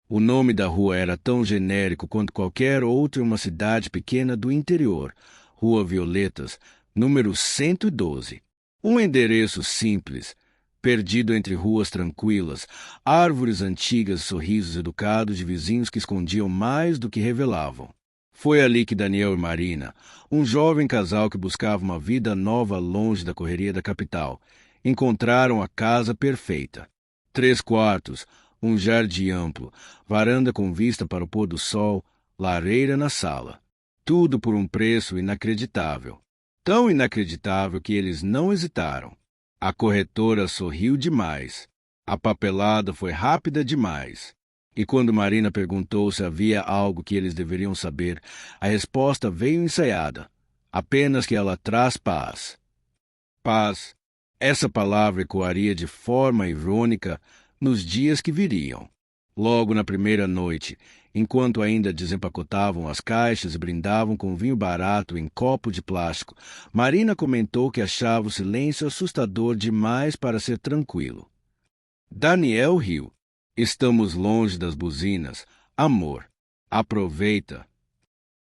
O nome da rua era tão genérico quanto qualquer outro em uma cidade pequena do interior. Rua Violetas, número 112. Um endereço simples, perdido entre ruas tranquilas, árvores antigas, sorrisos educados de vizinhos que escondiam mais do que revelavam. Foi ali que Daniel e Marina, um jovem casal que buscava uma vida nova longe da correria da capital, encontraram a casa perfeita. 3 quartos, um jardim amplo, varanda com vista para o pôr do sol, lareira na sala. Tudo por um preço inacreditável. Tão inacreditável que eles não hesitaram. A corretora sorriu demais. A papelada foi rápida demais. E quando Marina perguntou se havia algo que eles deveriam saber, a resposta veio ensaiada. Apenas que ela traz paz. Paz. Essa palavra ecoaria de forma irônica nos dias que viriam. Logo na primeira noite, enquanto ainda desempacotavam as caixas e brindavam com vinho barato em copo de plástico, Marina comentou que achava o silêncio assustador demais para ser tranquilo. Daniel riu. Estamos longe das buzinas. Amor, aproveita.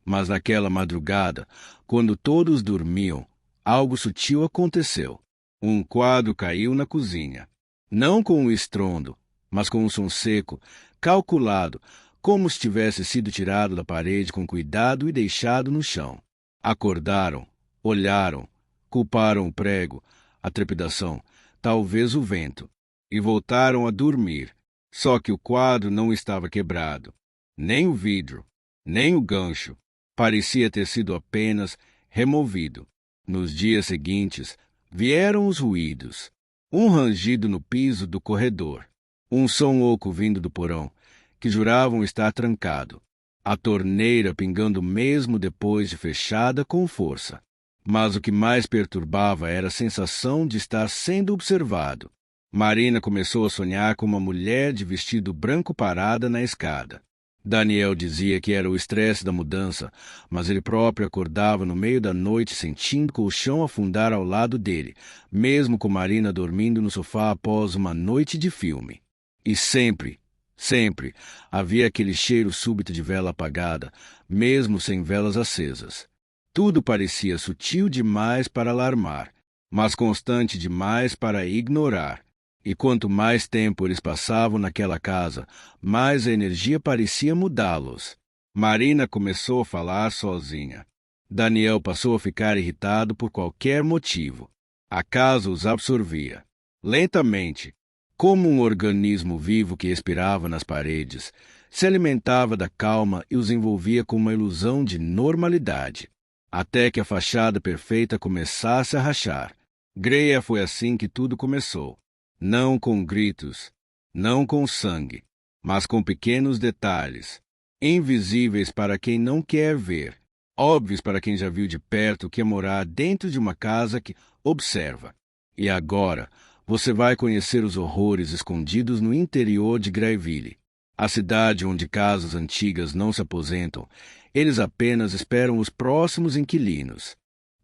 Mas naquela madrugada, quando todos dormiam, algo sutil aconteceu. Um quadro caiu na cozinha. Não com um estrondo, mas com um som seco, calculado, como se tivesse sido tirado da parede com cuidado e deixado no chão. Acordaram, olharam, culparam o prego, a trepidação, talvez o vento, e voltaram a dormir. Só que o quadro não estava quebrado, nem o vidro, nem o gancho. Parecia ter sido apenas removido. Nos dias seguintes, vieram os ruídos. Um rangido no piso do corredor. Um som oco vindo do porão, que juravam estar trancado. A torneira pingando mesmo depois de fechada com força. Mas o que mais perturbava era a sensação de estar sendo observado. Marina começou a sonhar com uma mulher de vestido branco parada na escada. Daniel dizia que era o estresse da mudança, mas ele próprio acordava no meio da noite sentindo o colchão afundar ao lado dele, mesmo com Marina dormindo no sofá após uma noite de filme. E sempre, sempre, havia aquele cheiro súbito de vela apagada, mesmo sem velas acesas. Tudo parecia sutil demais para alarmar, mas constante demais para ignorar. E quanto mais tempo eles passavam naquela casa, mais a energia parecia mudá-los. Marina começou a falar sozinha. Daniel passou a ficar irritado por qualquer motivo. A casa os absorvia. Lentamente, como um organismo vivo que respirava nas paredes, se alimentava da calma e os envolvia com uma ilusão de normalidade. Até que a fachada perfeita começasse a rachar. Greia foi assim que tudo começou. Não com gritos, não com sangue, mas com pequenos detalhes, invisíveis para quem não quer ver, óbvios para quem já viu de perto que é morar dentro de uma casa que observa. E agora, você vai conhecer os horrores escondidos no interior de Greyville, a cidade onde casas antigas não se aposentam, eles apenas esperam os próximos inquilinos.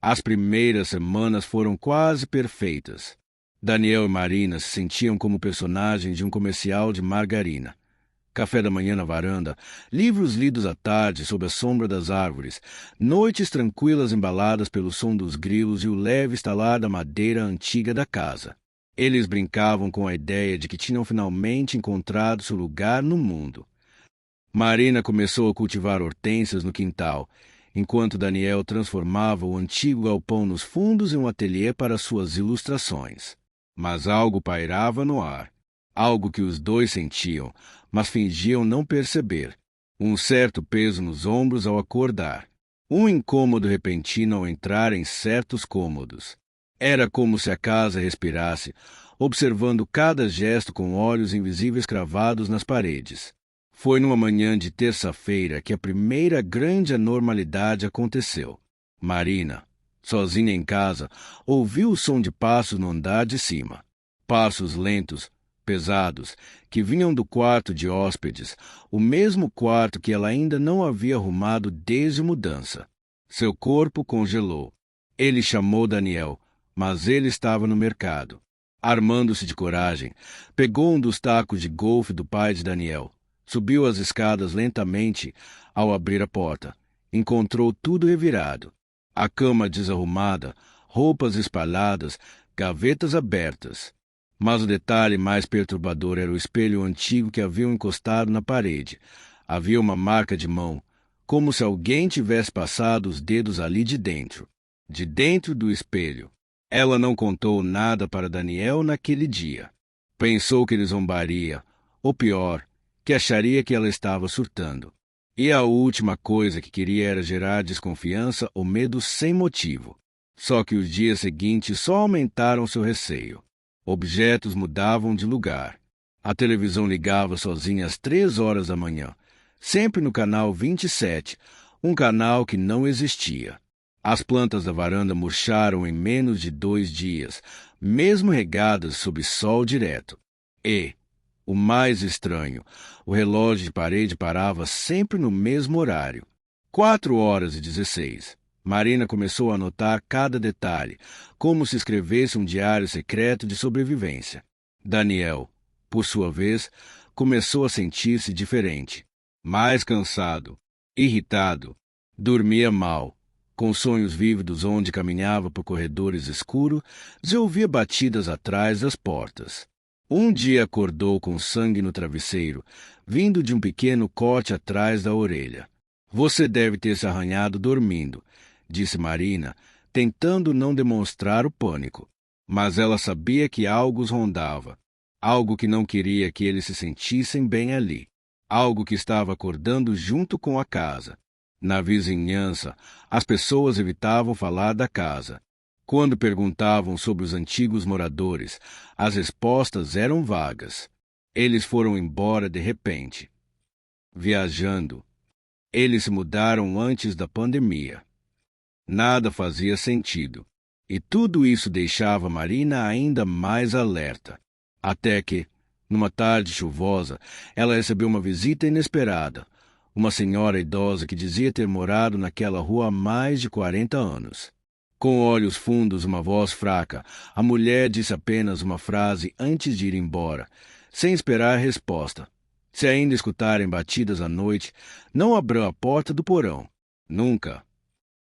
As primeiras semanas foram quase perfeitas. Daniel e Marina se sentiam como personagens de um comercial de margarina. Café da manhã na varanda, livros lidos à tarde sob a sombra das árvores, noites tranquilas embaladas pelo som dos grilos e o leve estalar da madeira antiga da casa. Eles brincavam com a ideia de que tinham finalmente encontrado seu lugar no mundo. Marina começou a cultivar hortênsias no quintal, enquanto Daniel transformava o antigo galpão nos fundos em um ateliê para suas ilustrações. Mas algo pairava no ar, algo que os dois sentiam, mas fingiam não perceber. Um certo peso nos ombros ao acordar. Um incômodo repentino ao entrar em certos cômodos. Era como se a casa respirasse, observando cada gesto com olhos invisíveis cravados nas paredes. Foi numa manhã de terça-feira que a primeira grande anormalidade aconteceu. Marina, sozinha em casa, ouviu o som de passos no andar de cima. Passos lentos, pesados, que vinham do quarto de hóspedes, o mesmo quarto que ela ainda não havia arrumado desde a mudança. Seu corpo congelou. Ele chamou Daniel, mas ele estava no mercado. Armando-se de coragem, pegou um dos tacos de golfe do pai de Daniel, Subiu as escadas lentamente. Ao abrir a porta, encontrou tudo revirado. A cama desarrumada, roupas espalhadas, gavetas abertas. Mas o detalhe mais perturbador era o espelho antigo que haviam encostado na parede. Havia uma marca de mão, como se alguém tivesse passado os dedos ali de dentro. De dentro do espelho. Ela não contou nada para Daniel naquele dia. Pensou que ele zombaria, ou pior, que acharia que ela estava surtando. E a última coisa que queria era gerar desconfiança ou medo sem motivo. Só que os dias seguintes só aumentaram seu receio. Objetos mudavam de lugar. A televisão ligava sozinha às 3 horas da manhã, sempre no canal 27, um canal que não existia. As plantas da varanda murcharam em menos de 2 dias, mesmo regadas sob sol direto. E, o mais estranho, o relógio de parede parava sempre no mesmo horário. 4h16. Marina começou a anotar cada detalhe, como se escrevesse um diário secreto de sobrevivência. Daniel, por sua vez, começou a sentir-se diferente. Mais cansado, irritado, dormia mal, com sonhos vívidos onde caminhava por corredores escuros e ouvia batidas atrás das portas. Um dia acordou com sangue no travesseiro, vindo de um pequeno corte atrás da orelha. Você deve ter se arranhado dormindo, disse Marina, tentando não demonstrar o pânico. Mas ela sabia que algo os rondava, algo que não queria que eles se sentissem bem ali, algo que estava acordando junto com a casa. Na vizinhança, as pessoas evitavam falar da casa. Quando perguntavam sobre os antigos moradores, as respostas eram vagas. Eles foram embora de repente. Viajando. Eles se mudaram antes da pandemia. Nada fazia sentido. E tudo isso deixava Marina ainda mais alerta. Até que, numa tarde chuvosa, ela recebeu uma visita inesperada. Uma senhora idosa que dizia ter morado naquela rua há mais de 40 anos. Com olhos fundos e uma voz fraca, a mulher disse apenas uma frase antes de ir embora, sem esperar resposta. Se ainda escutarem batidas à noite, não abram a porta do porão. Nunca.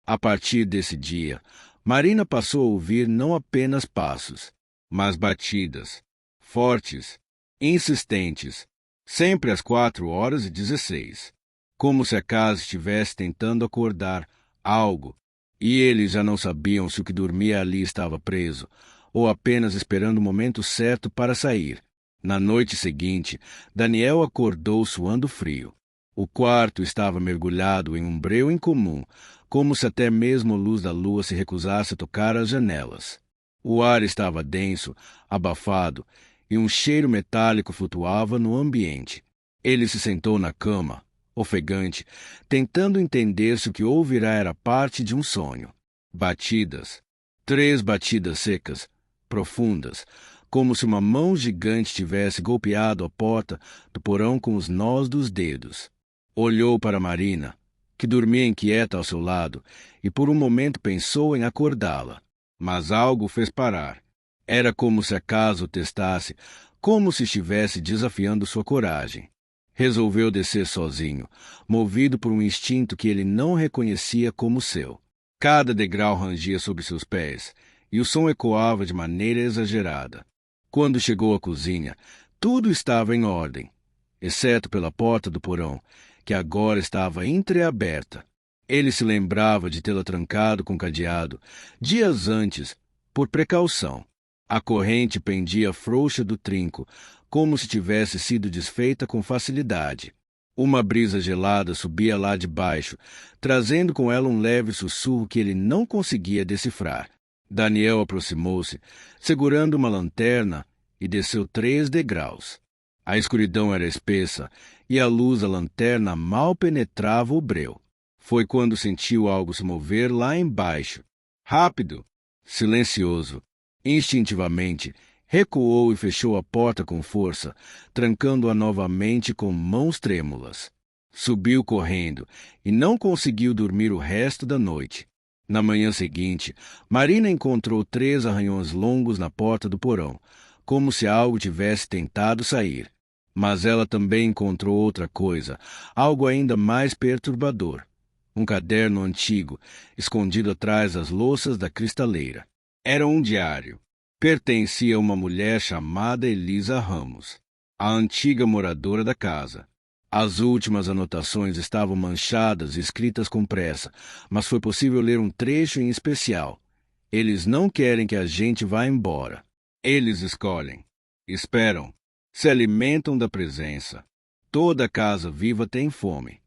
A partir desse dia, Marina passou a ouvir não apenas passos, mas batidas, fortes, insistentes, sempre às 4h16, como se a casa estivesse tentando acordar algo. E eles já não sabiam se o que dormia ali estava preso, ou apenas esperando o momento certo para sair. Na noite seguinte, Daniel acordou suando frio. O quarto estava mergulhado em um breu incomum, como se até mesmo a luz da lua se recusasse a tocar as janelas. O ar estava denso, abafado, e um cheiro metálico flutuava no ambiente. Ele se sentou na cama, ofegante, tentando entender se o que ouvirá era parte de um sonho. Batidas. 3 batidas secas, profundas, como se uma mão gigante tivesse golpeado a porta do porão com os nós dos dedos. Olhou para Marina, que dormia inquieta ao seu lado, e por um momento pensou em acordá-la. Mas algo fez parar. Era como se a casa o testasse, como se estivesse desafiando sua coragem. Resolveu descer sozinho, movido por um instinto que ele não reconhecia como seu. Cada degrau rangia sobre seus pés, e o som ecoava de maneira exagerada. Quando chegou à cozinha, tudo estava em ordem, exceto pela porta do porão, que agora estava entreaberta. Ele se lembrava de tê-la trancado com cadeado, dias antes, por precaução. A corrente pendia frouxa do trinco, como se tivesse sido desfeita com facilidade. Uma brisa gelada subia lá de baixo, trazendo com ela um leve sussurro que ele não conseguia decifrar. Daniel aproximou-se, segurando uma lanterna, e desceu 3 degraus. A escuridão era espessa, e a luz da lanterna mal penetrava o breu. Foi quando sentiu algo se mover lá embaixo. Rápido, silencioso, instintivamente, recuou e fechou a porta com força, trancando-a novamente com mãos trêmulas. Subiu correndo e não conseguiu dormir o resto da noite. Na manhã seguinte, Marina encontrou 3 arranhões longos na porta do porão, como se algo tivesse tentado sair. Mas ela também encontrou outra coisa, algo ainda mais perturbador. Um caderno antigo, escondido atrás das louças da cristaleira. Era um diário. Pertencia a uma mulher chamada Elisa Ramos, a antiga moradora da casa. As últimas anotações estavam manchadas e escritas com pressa, mas foi possível ler um trecho em especial. Eles não querem que a gente vá embora. Eles escolhem, esperam, se alimentam da presença. Toda casa viva tem fome.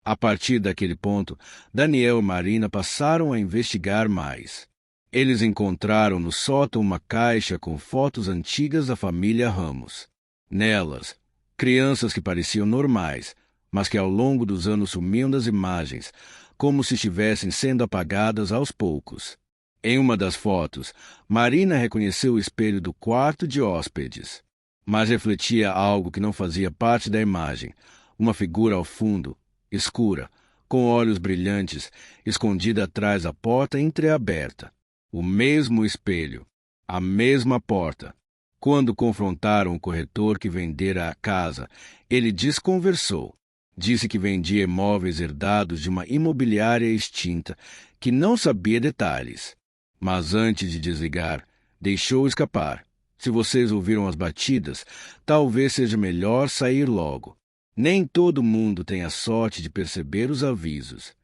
A partir daquele ponto, Daniel e Marina passaram a investigar mais. Eles encontraram no sótão uma caixa com fotos antigas da família Ramos. Nelas, crianças que pareciam normais, mas que ao longo dos anos sumiam das imagens, como se estivessem sendo apagadas aos poucos. Em uma das fotos, Marina reconheceu o espelho do quarto de hóspedes, mas refletia algo que não fazia parte da imagem, uma figura ao fundo, escura, com olhos brilhantes, escondida atrás da porta entreaberta. O mesmo espelho, a mesma porta. Quando confrontaram o corretor que vendera a casa, ele desconversou. Disse que vendia imóveis herdados de uma imobiliária extinta, que não sabia detalhes. Mas antes de desligar, deixou escapar. Se vocês ouviram as batidas, talvez seja melhor sair logo. Nem todo mundo tem a sorte de perceber os avisos.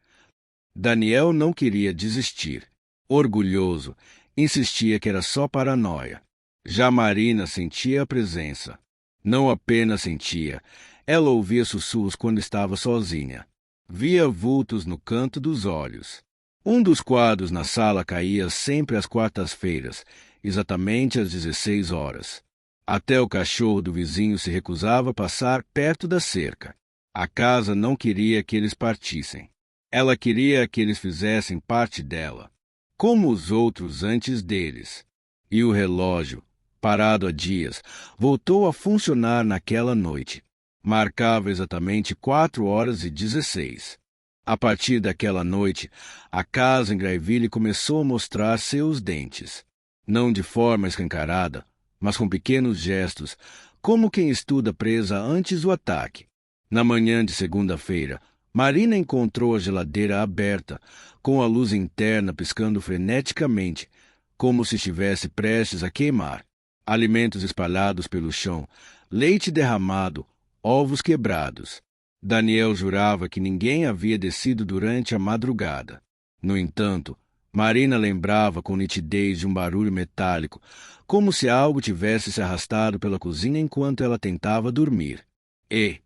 Daniel não queria desistir. Orgulhoso, insistia que era só paranoia. Já Marina sentia a presença. Não apenas sentia, ela ouvia sussurros quando estava sozinha. Via vultos no canto dos olhos. Um dos quadros na sala caía sempre às quartas-feiras, exatamente às 16 horas. Até o cachorro do vizinho se recusava a passar perto da cerca. A casa não queria que eles partissem. Ela queria que eles fizessem parte dela, como os outros antes deles. E o relógio, parado há dias, voltou a funcionar naquela noite. Marcava exatamente 4h16. A partir daquela noite, a casa em Grayville começou a mostrar seus dentes. Não de forma escancarada, mas com pequenos gestos, como quem estuda presa antes do ataque. Na manhã de segunda-feira, Marina encontrou a geladeira aberta, com a luz interna piscando freneticamente, como se estivesse prestes a queimar. Alimentos espalhados pelo chão, leite derramado, ovos quebrados. Daniel jurava que ninguém havia descido durante a madrugada. No entanto, Marina lembrava com nitidez de um barulho metálico, como se algo tivesse se arrastado pela cozinha enquanto ela tentava dormir. E,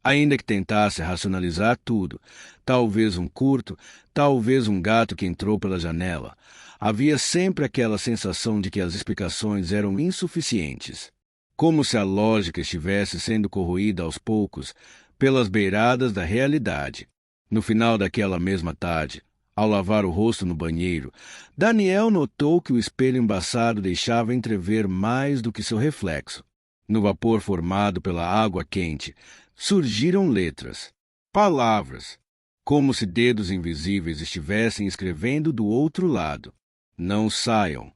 ainda que tentasse racionalizar tudo, talvez um curto, talvez um gato que entrou pela janela, havia sempre aquela sensação de que as explicações eram insuficientes. Como se a lógica estivesse sendo corroída aos poucos pelas beiradas da realidade. No final daquela mesma tarde, ao lavar o rosto no banheiro, Daniel notou que o espelho embaçado deixava entrever mais do que seu reflexo. No vapor formado pela água quente, surgiram letras, palavras, como se dedos invisíveis estivessem escrevendo do outro lado. Não saiam.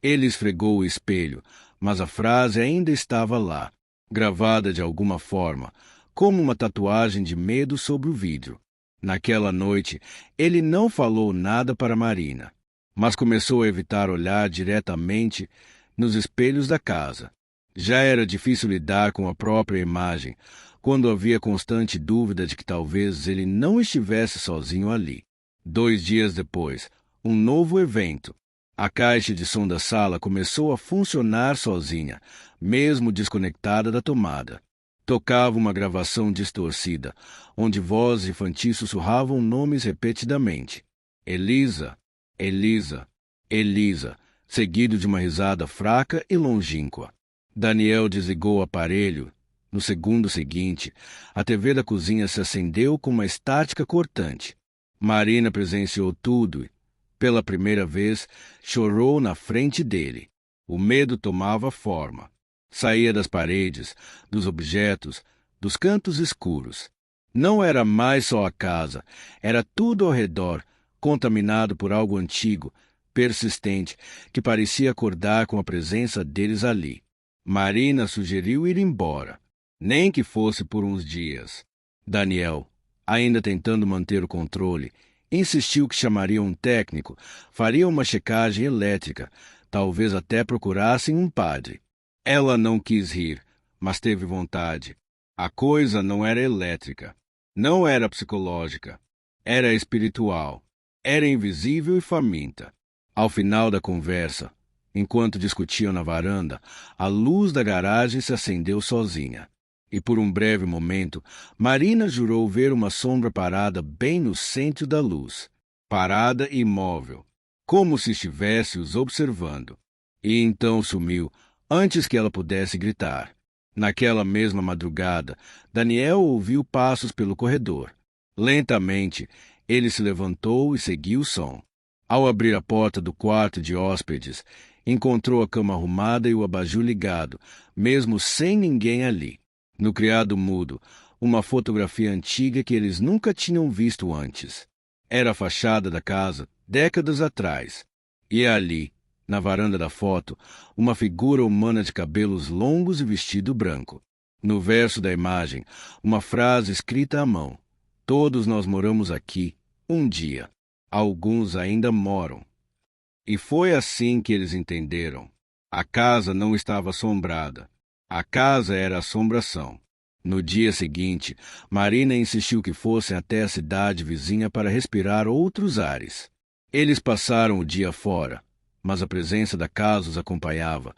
Ele esfregou o espelho, mas a frase ainda estava lá, gravada de alguma forma, como uma tatuagem de medo sobre o vidro. Naquela noite, ele não falou nada para Marina, mas começou a evitar olhar diretamente nos espelhos da casa. Já era difícil lidar com a própria imagem, quando havia constante dúvida de que talvez ele não estivesse sozinho ali. 2 dias depois, um novo evento. A caixa de som da sala começou a funcionar sozinha, mesmo desconectada da tomada. Tocava uma gravação distorcida, onde vozes infantis sussurravam nomes repetidamente. Elisa, Elisa, Elisa, seguido de uma risada fraca e longínqua. Daniel desligou o aparelho. No segundo seguinte, a TV da cozinha se acendeu com uma estática cortante. Marina presenciou tudo e, pela primeira vez, chorou na frente dele. O medo tomava forma. Saía das paredes, dos objetos, dos cantos escuros. Não era mais só a casa, era tudo ao redor, contaminado por algo antigo, persistente, que parecia acordar com a presença deles ali. Marina sugeriu ir embora. nem que fosse por uns dias. Daniel, ainda tentando manter o controle, insistiu que chamaria um técnico, faria uma checagem elétrica, talvez até procurassem um padre. Ela não quis rir, mas teve vontade. A coisa não era elétrica, não era psicológica, era espiritual, era invisível e faminta. Ao final da conversa, enquanto discutiam na varanda, a luz da garagem se acendeu sozinha. E por um breve momento, Marina jurou ver uma sombra parada bem no centro da luz, parada e imóvel, como se estivesse os observando. E então sumiu, antes que ela pudesse gritar. Naquela mesma madrugada, Daniel ouviu passos pelo corredor. Lentamente, ele se levantou e seguiu o som. Ao abrir a porta do quarto de hóspedes, encontrou a cama arrumada e o abajur ligado, mesmo sem ninguém ali. No criado mudo, uma fotografia antiga que eles nunca tinham visto antes. Era a fachada da casa, décadas atrás. E ali, na varanda da foto, uma figura humana de cabelos longos e vestido branco. No verso da imagem, uma frase escrita à mão. Todos nós moramos aqui, um dia. Alguns ainda moram. E foi assim que eles entenderam. A casa não estava assombrada. A casa era assombração. No dia seguinte, Marina insistiu que fossem até a cidade vizinha para respirar outros ares. Eles passaram o dia fora, mas a presença da casa os acompanhava,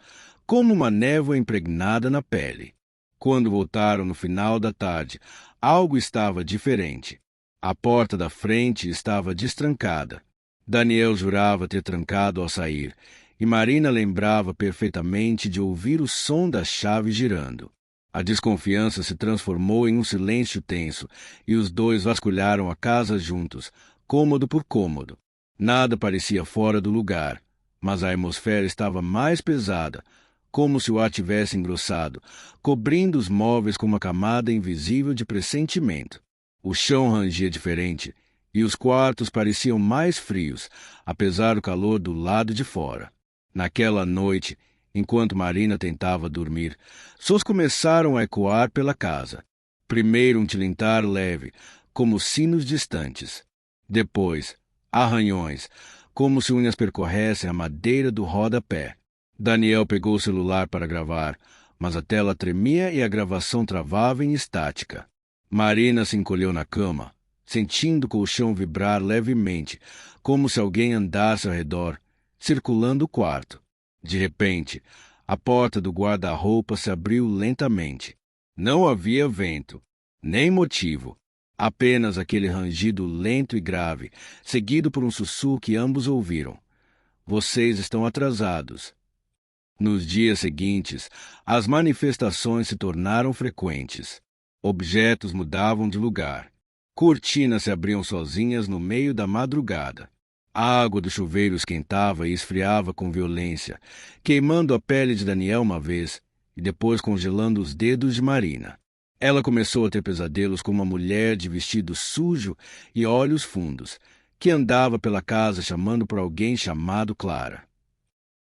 como uma névoa impregnada na pele. Quando voltaram no final da tarde, algo estava diferente. A porta da frente estava destrancada. Daniel jurava ter trancado ao sair, e Marina lembrava perfeitamente de ouvir o som da chave girando. A desconfiança se transformou em um silêncio tenso, e os dois vasculharam a casa juntos, cômodo por cômodo. Nada parecia fora do lugar, mas a atmosfera estava mais pesada, como se o ar tivesse engrossado, cobrindo os móveis com uma camada invisível de pressentimento. O chão rangia diferente, e os quartos pareciam mais frios, apesar do calor do lado de fora. Naquela noite, enquanto Marina tentava dormir, sons começaram a ecoar pela casa. Primeiro um tilintar leve, como sinos distantes. Depois, arranhões, como se unhas percorressem a madeira do rodapé. Daniel pegou o celular para gravar, mas a tela tremia e a gravação travava em estática. Marina se encolheu na cama, sentindo o colchão vibrar levemente, como se alguém andasse ao redor, circulando o quarto. De repente, a porta do guarda-roupa se abriu lentamente. Não havia vento, nem motivo, apenas aquele rangido lento e grave, seguido por um sussurro que ambos ouviram. Vocês estão atrasados. Nos dias seguintes, as manifestações se tornaram frequentes. Objetos mudavam de lugar. Cortinas se abriam sozinhas no meio da madrugada. A água do chuveiro esquentava e esfriava com violência, queimando a pele de Daniel uma vez e depois congelando os dedos de Marina. Ela começou a ter pesadelos com uma mulher de vestido sujo e olhos fundos, que andava pela casa chamando por alguém chamado Clara.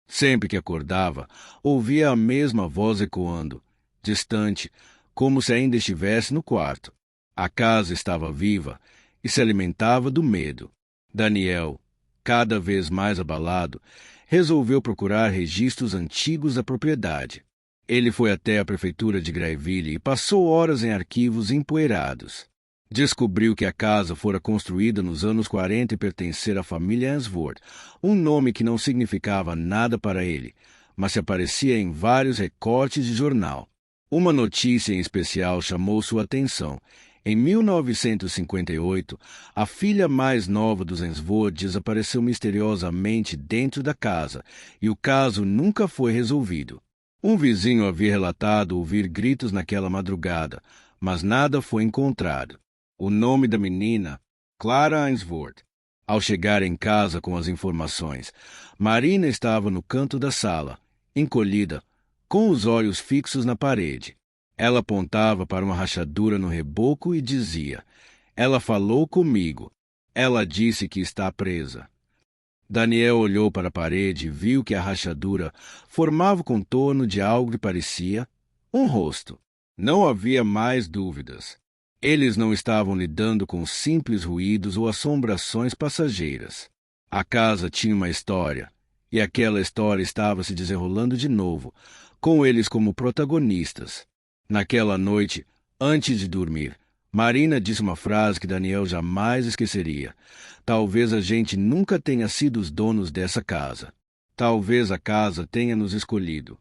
Sempre que acordava, ouvia a mesma voz ecoando, distante, como se ainda estivesse no quarto. A casa estava viva e se alimentava do medo. Daniel, cada vez mais abalado, resolveu procurar registros antigos da propriedade. Ele foi até a prefeitura de Grayville e passou horas em arquivos empoeirados. Descobriu que a casa fora construída nos anos 40 e pertencer à família Ainsworth, um nome que não significava nada para ele, mas se aparecia em vários recortes de jornal. Uma notícia em especial chamou sua atenção. Em 1958, a filha mais nova dos Ainsworth desapareceu misteriosamente dentro da casa e o caso nunca foi resolvido. Um vizinho havia relatado ouvir gritos naquela madrugada, mas nada foi encontrado. O nome da menina, Clara Ainsworth. Ao chegar em casa com as informações, Marina estava no canto da sala, encolhida, com os olhos fixos na parede. Ela apontava para uma rachadura no reboco e dizia: "Ela falou comigo. Ela disse que está presa." Daniel olhou para a parede e viu que a rachadura formava o contorno de algo que parecia um rosto. Não havia mais dúvidas. Eles não estavam lidando com simples ruídos ou assombrações passageiras. A casa tinha uma história, e aquela história estava se desenrolando de novo, com eles como protagonistas. Naquela noite, antes de dormir, Marina disse uma frase que Daniel jamais esqueceria. Talvez a gente nunca tenha sido os donos dessa casa. Talvez a casa tenha nos escolhido.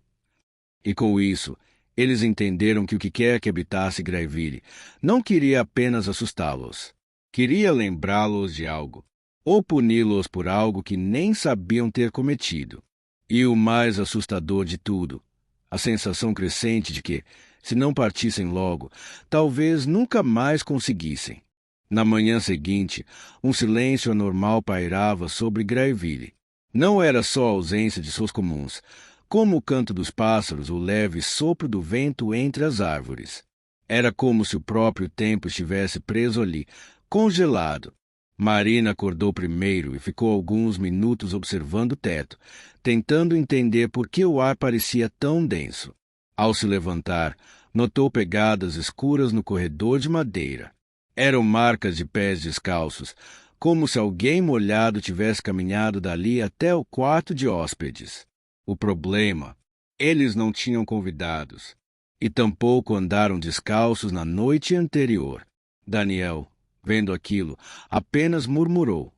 E com isso, eles entenderam que o que quer que habitasse Greyville não queria apenas assustá-los. Queria lembrá-los de algo, ou puni-los por algo que nem sabiam ter cometido. E o mais assustador de tudo, a sensação crescente de que, se não partissem logo, talvez nunca mais conseguissem. Na manhã seguinte, um silêncio anormal pairava sobre Greyville. Não era só a ausência de sons comuns, como o canto dos pássaros, o leve sopro do vento entre as árvores. Era como se o próprio tempo estivesse preso ali, congelado. Marina acordou primeiro e ficou alguns minutos observando o teto, tentando entender por que o ar parecia tão denso. Ao se levantar, notou pegadas escuras no corredor de madeira. Eram marcas de pés descalços, como se alguém molhado tivesse caminhado dali até o quarto de hóspedes. O problema, eles não tinham convidados, e tampouco andaram descalços na noite anterior. Daniel, vendo aquilo, apenas murmurou.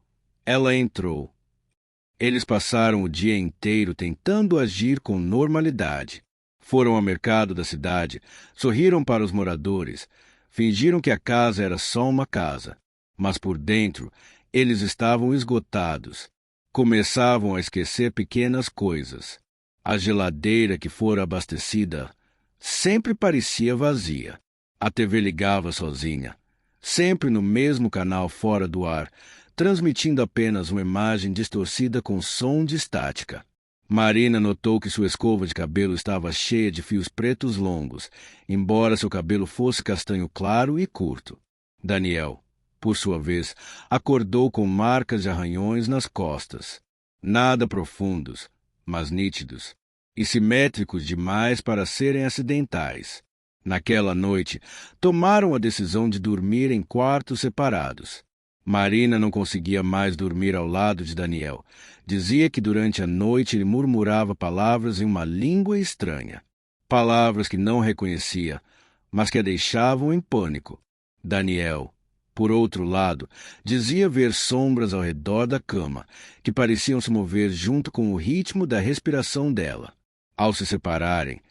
Ela entrou. Eles passaram o dia inteiro tentando agir com normalidade. Foram ao mercado da cidade, sorriram para os moradores, fingiram que a casa era só uma casa. Mas por dentro, eles estavam esgotados. Começavam a esquecer pequenas coisas. A geladeira que fora abastecida sempre parecia vazia. A TV ligava sozinha, sempre no mesmo canal fora do ar, transmitindo apenas uma imagem distorcida com som de estática. Marina notou que sua escova de cabelo estava cheia de fios pretos longos, embora seu cabelo fosse castanho claro e curto. Daniel, por sua vez, acordou com marcas de arranhões nas costas. Nada profundos, mas nítidos, e simétricos demais para serem acidentais. Naquela noite, tomaram a decisão de dormir em quartos separados. Marina não conseguia mais dormir ao lado de Daniel. Dizia que durante a noite ele murmurava palavras em uma língua estranha. Palavras que não reconhecia, mas que a deixavam em pânico. Daniel, por outro lado, dizia ver sombras ao redor da cama, que pareciam se mover junto com o ritmo da respiração dela. Ao se separarem,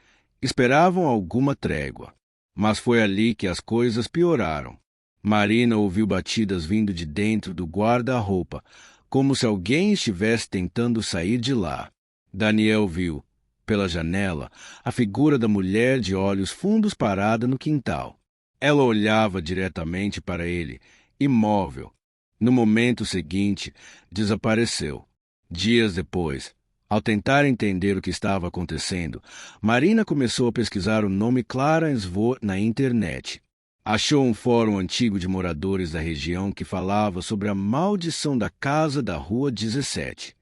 esperavam alguma trégua. Mas foi ali que as coisas pioraram. Marina ouviu batidas vindo de dentro do guarda-roupa, como se alguém estivesse tentando sair de lá. Daniel viu, pela janela, a figura da mulher de olhos fundos parada no quintal. Ela olhava diretamente para ele, imóvel. No momento seguinte, desapareceu. Dias depois, ao tentar entender o que estava acontecendo, Marina começou a pesquisar o nome Clarence Vo na internet. Achou um fórum antigo de moradores da região que falava sobre a maldição da casa da Rua 17.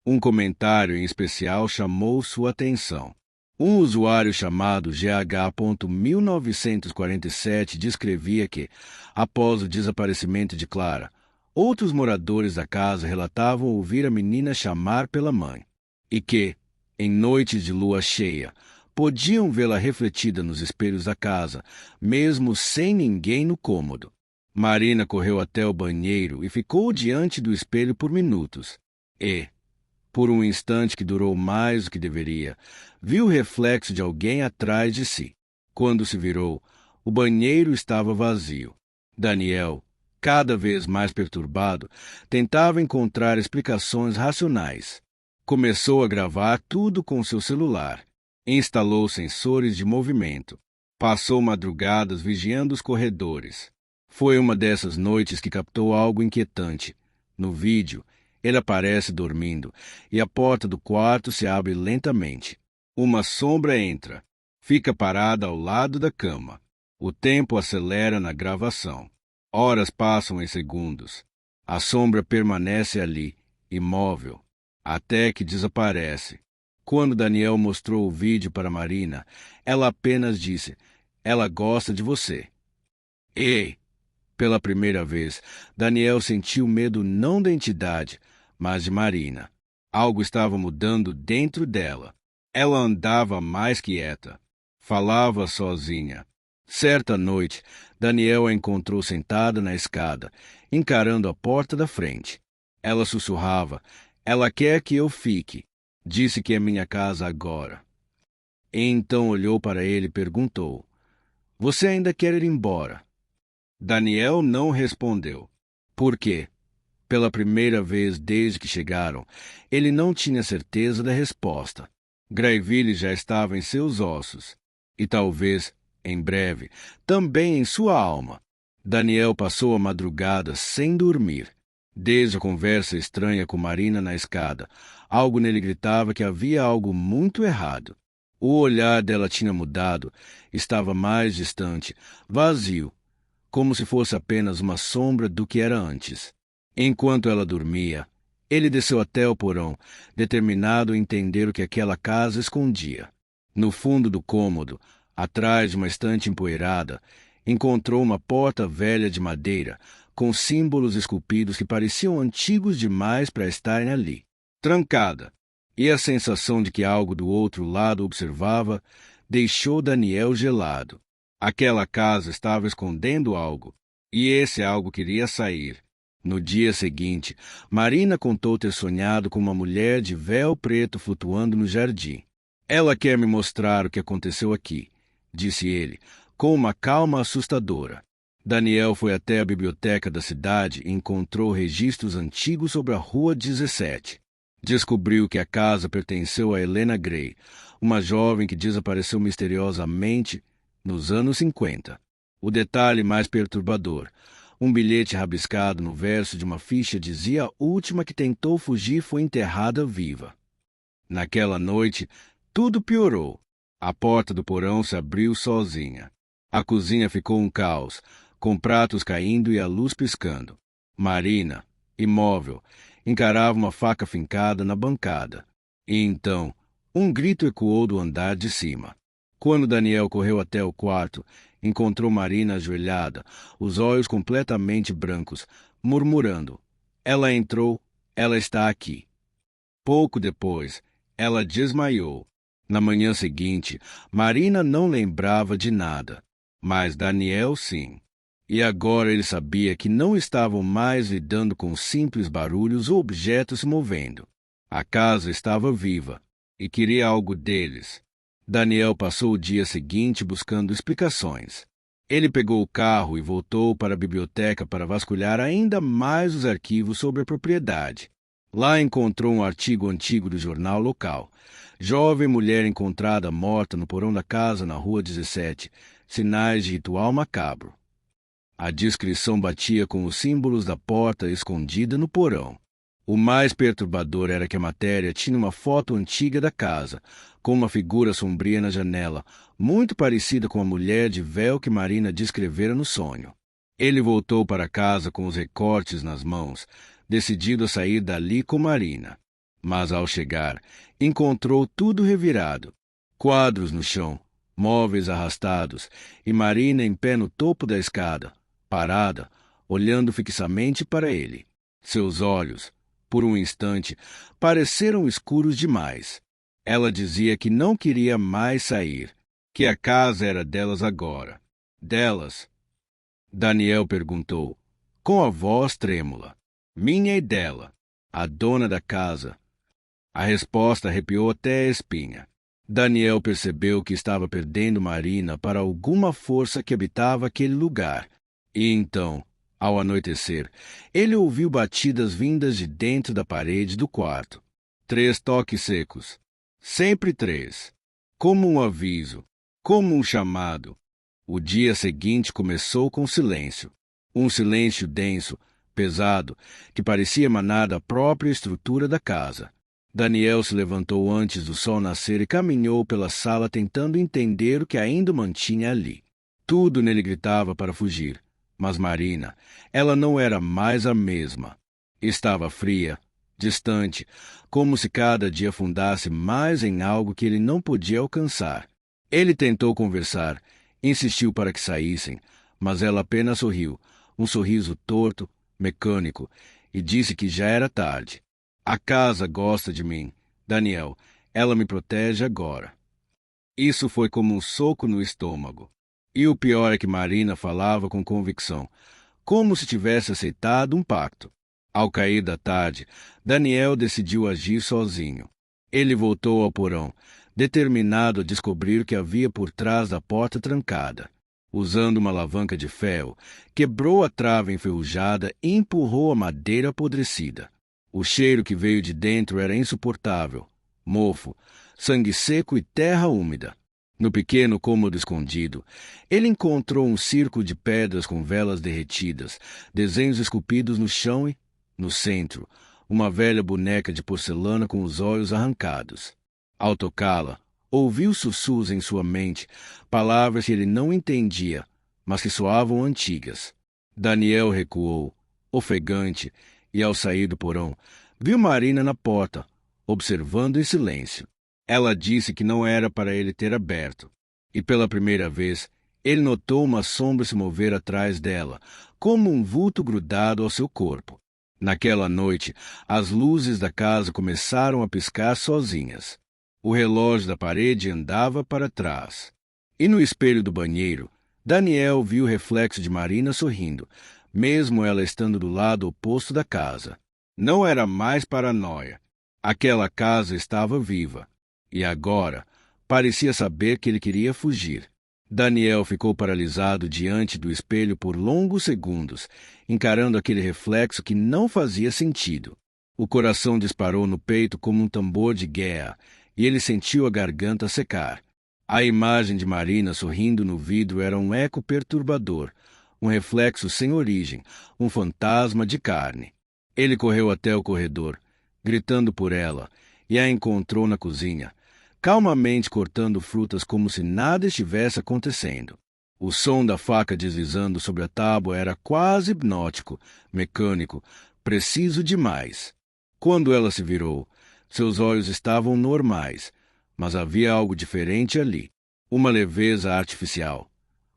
Um comentário em especial chamou sua atenção. Um usuário chamado GH.1947 descrevia que, após o desaparecimento de Clara, outros moradores da casa relatavam ouvir a menina chamar pela mãe, e que, em noites de lua cheia, podiam vê-la refletida nos espelhos da casa, mesmo sem ninguém no cômodo. Marina correu até o banheiro e ficou diante do espelho por minutos. E, por um instante que durou mais do que deveria, viu o reflexo de alguém atrás de si. Quando se virou, o banheiro estava vazio. Daniel, cada vez mais perturbado, tentava encontrar explicações racionais. Começou a gravar tudo com seu celular. Instalou sensores de movimento. Passou madrugadas vigiando os corredores. Foi uma dessas noites que captou algo inquietante. No vídeo, ele aparece dormindo e a porta do quarto se abre lentamente. Uma sombra entra. Fica parada ao lado da cama. O tempo acelera na gravação. Horas passam em segundos. A sombra permanece ali, imóvel, até que desaparece. Quando Daniel mostrou o vídeo para Marina, ela apenas disse: Ela gosta de você. Ei! Pela primeira vez, Daniel sentiu medo não da entidade, mas de Marina. Algo estava mudando dentro dela. Ela andava mais quieta. Falava sozinha. Certa noite, Daniel a encontrou sentada na escada, encarando a porta da frente. Ela sussurrava: "Ela quer que eu fique. Disse que é minha casa agora." Então olhou para ele e perguntou: "Você ainda quer ir embora?" Daniel não respondeu. Por quê? Pela primeira vez desde que chegaram, ele não tinha certeza da resposta. Greyville já estava em seus ossos. E talvez, em breve, também em sua alma. Daniel passou a madrugada sem dormir. Desde a conversa estranha com Marina na escada, algo nele gritava que havia algo muito errado. O olhar dela tinha mudado, estava mais distante, vazio, como se fosse apenas uma sombra do que era antes. Enquanto ela dormia, ele desceu até o porão, determinado a entender o que aquela casa escondia. No fundo do cômodo, atrás de uma estante empoeirada, encontrou uma porta velha de madeira, com símbolos esculpidos que pareciam antigos demais para estarem ali. Trancada, e a sensação de que algo do outro lado observava, deixou Daniel gelado. Aquela casa estava escondendo algo, e esse algo queria sair. No dia seguinte, Marina contou ter sonhado com uma mulher de véu preto flutuando no jardim. "Ela quer me mostrar o que aconteceu aqui", disse ele, com uma calma assustadora. Daniel foi até a biblioteca da cidade e encontrou registros antigos sobre a Rua 17. Descobriu que a casa pertenceu a Helena Grey, uma jovem que desapareceu misteriosamente nos anos 50. O detalhe mais perturbador: um bilhete rabiscado no verso de uma ficha dizia: "A última que tentou fugir foi enterrada viva." Naquela noite, tudo piorou. A porta do porão se abriu sozinha. A cozinha ficou um caos, com pratos caindo e a luz piscando. Marina, imóvel, encarava uma faca fincada na bancada. E então, um grito ecoou do andar de cima. Quando Daniel correu até o quarto, encontrou Marina ajoelhada, os olhos completamente brancos, murmurando: "Ela entrou, ela está aqui." Pouco depois, ela desmaiou. Na manhã seguinte, Marina não lembrava de nada, mas Daniel sim. E agora ele sabia que não estavam mais lidando com simples barulhos ou objetos se movendo. A casa estava viva e queria algo deles. Daniel passou o dia seguinte buscando explicações. Ele pegou o carro e voltou para a biblioteca para vasculhar ainda mais os arquivos sobre a propriedade. Lá encontrou um artigo antigo do jornal local. "Jovem mulher encontrada morta no porão da casa na Rua 17. Sinais de ritual macabro." A descrição batia com os símbolos da porta escondida no porão. O mais perturbador era que a matéria tinha uma foto antiga da casa, com uma figura sombria na janela, muito parecida com a mulher de véu que Marina descrevera no sonho. Ele voltou para casa com os recortes nas mãos, decidido a sair dali com Marina. Mas ao chegar, encontrou tudo revirado. Quadros no chão, móveis arrastados, e Marina em pé no topo da escada, parada, olhando fixamente para ele. Seus olhos, por um instante, pareceram escuros demais. Ela dizia que não queria mais sair, que a casa era delas agora. "Delas?" Daniel perguntou, com a voz trêmula. "Minha e dela, a dona da casa." A resposta arrepiou até a espinha. Daniel percebeu que estava perdendo Marina para alguma força que habitava aquele lugar. E então, ao anoitecer, ele ouviu batidas vindas de dentro da parede do quarto. 3 toques secos. Sempre 3. Como um aviso, como um chamado. O dia seguinte começou com silêncio. Um silêncio denso, pesado, que parecia emanar da própria estrutura da casa. Daniel se levantou antes do sol nascer e caminhou pela sala tentando entender o que ainda o mantinha ali. Tudo nele gritava para fugir. Mas Marina, ela não era mais a mesma. Estava fria, distante, como se cada dia afundasse mais em algo que ele não podia alcançar. Ele tentou conversar, Insistiu para que saíssem, mas ela apenas sorriu, um sorriso torto, mecânico, e disse que já era tarde. A casa gosta de mim, Daniel. Ela me protege agora. Isso foi como um soco no estômago. E o pior é que Marina falava com convicção, como se tivesse aceitado um pacto. Ao cair da tarde, Daniel decidiu agir sozinho. Ele voltou ao porão, determinado a descobrir o que havia por trás da porta trancada. Usando uma alavanca de ferro, quebrou a trava enferrujada e empurrou a madeira apodrecida. O cheiro que veio de dentro era insuportável. Mofo, sangue seco e terra úmida. No pequeno cômodo escondido, ele encontrou um círculo de pedras com velas derretidas, desenhos esculpidos no chão e, no centro, uma velha boneca de porcelana com os olhos arrancados. Ao tocá-la, ouviu sussurros em sua mente, palavras que ele não entendia, mas que soavam antigas. Daniel recuou, ofegante, e ao sair do porão, viu Marina na porta, observando em silêncio. Ela disse que não era para ele ter aberto, e pela primeira vez, ele notou uma sombra se mover atrás dela, como um vulto grudado ao seu corpo. Naquela noite, as luzes da casa começaram a piscar sozinhas. O relógio da parede andava para trás. E no espelho do banheiro, Daniel viu o reflexo de Marina sorrindo, mesmo ela estando do lado oposto da casa. Não era mais paranoia. Aquela casa estava viva. E agora, parecia saber que ele queria fugir. Daniel ficou paralisado diante do espelho por longos segundos, encarando aquele reflexo que não fazia sentido. O coração disparou no peito como um tambor de guerra, e ele sentiu a garganta secar. A imagem de Marina sorrindo no vidro era um eco perturbador, um reflexo sem origem, um fantasma de carne. Ele correu até o corredor, gritando por ela, e a encontrou na cozinha, calmamente cortando frutas como se nada estivesse acontecendo. O som da faca deslizando sobre a tábua era quase hipnótico, mecânico, preciso demais. Quando ela se virou, seus olhos estavam normais, mas havia algo diferente ali, uma leveza artificial,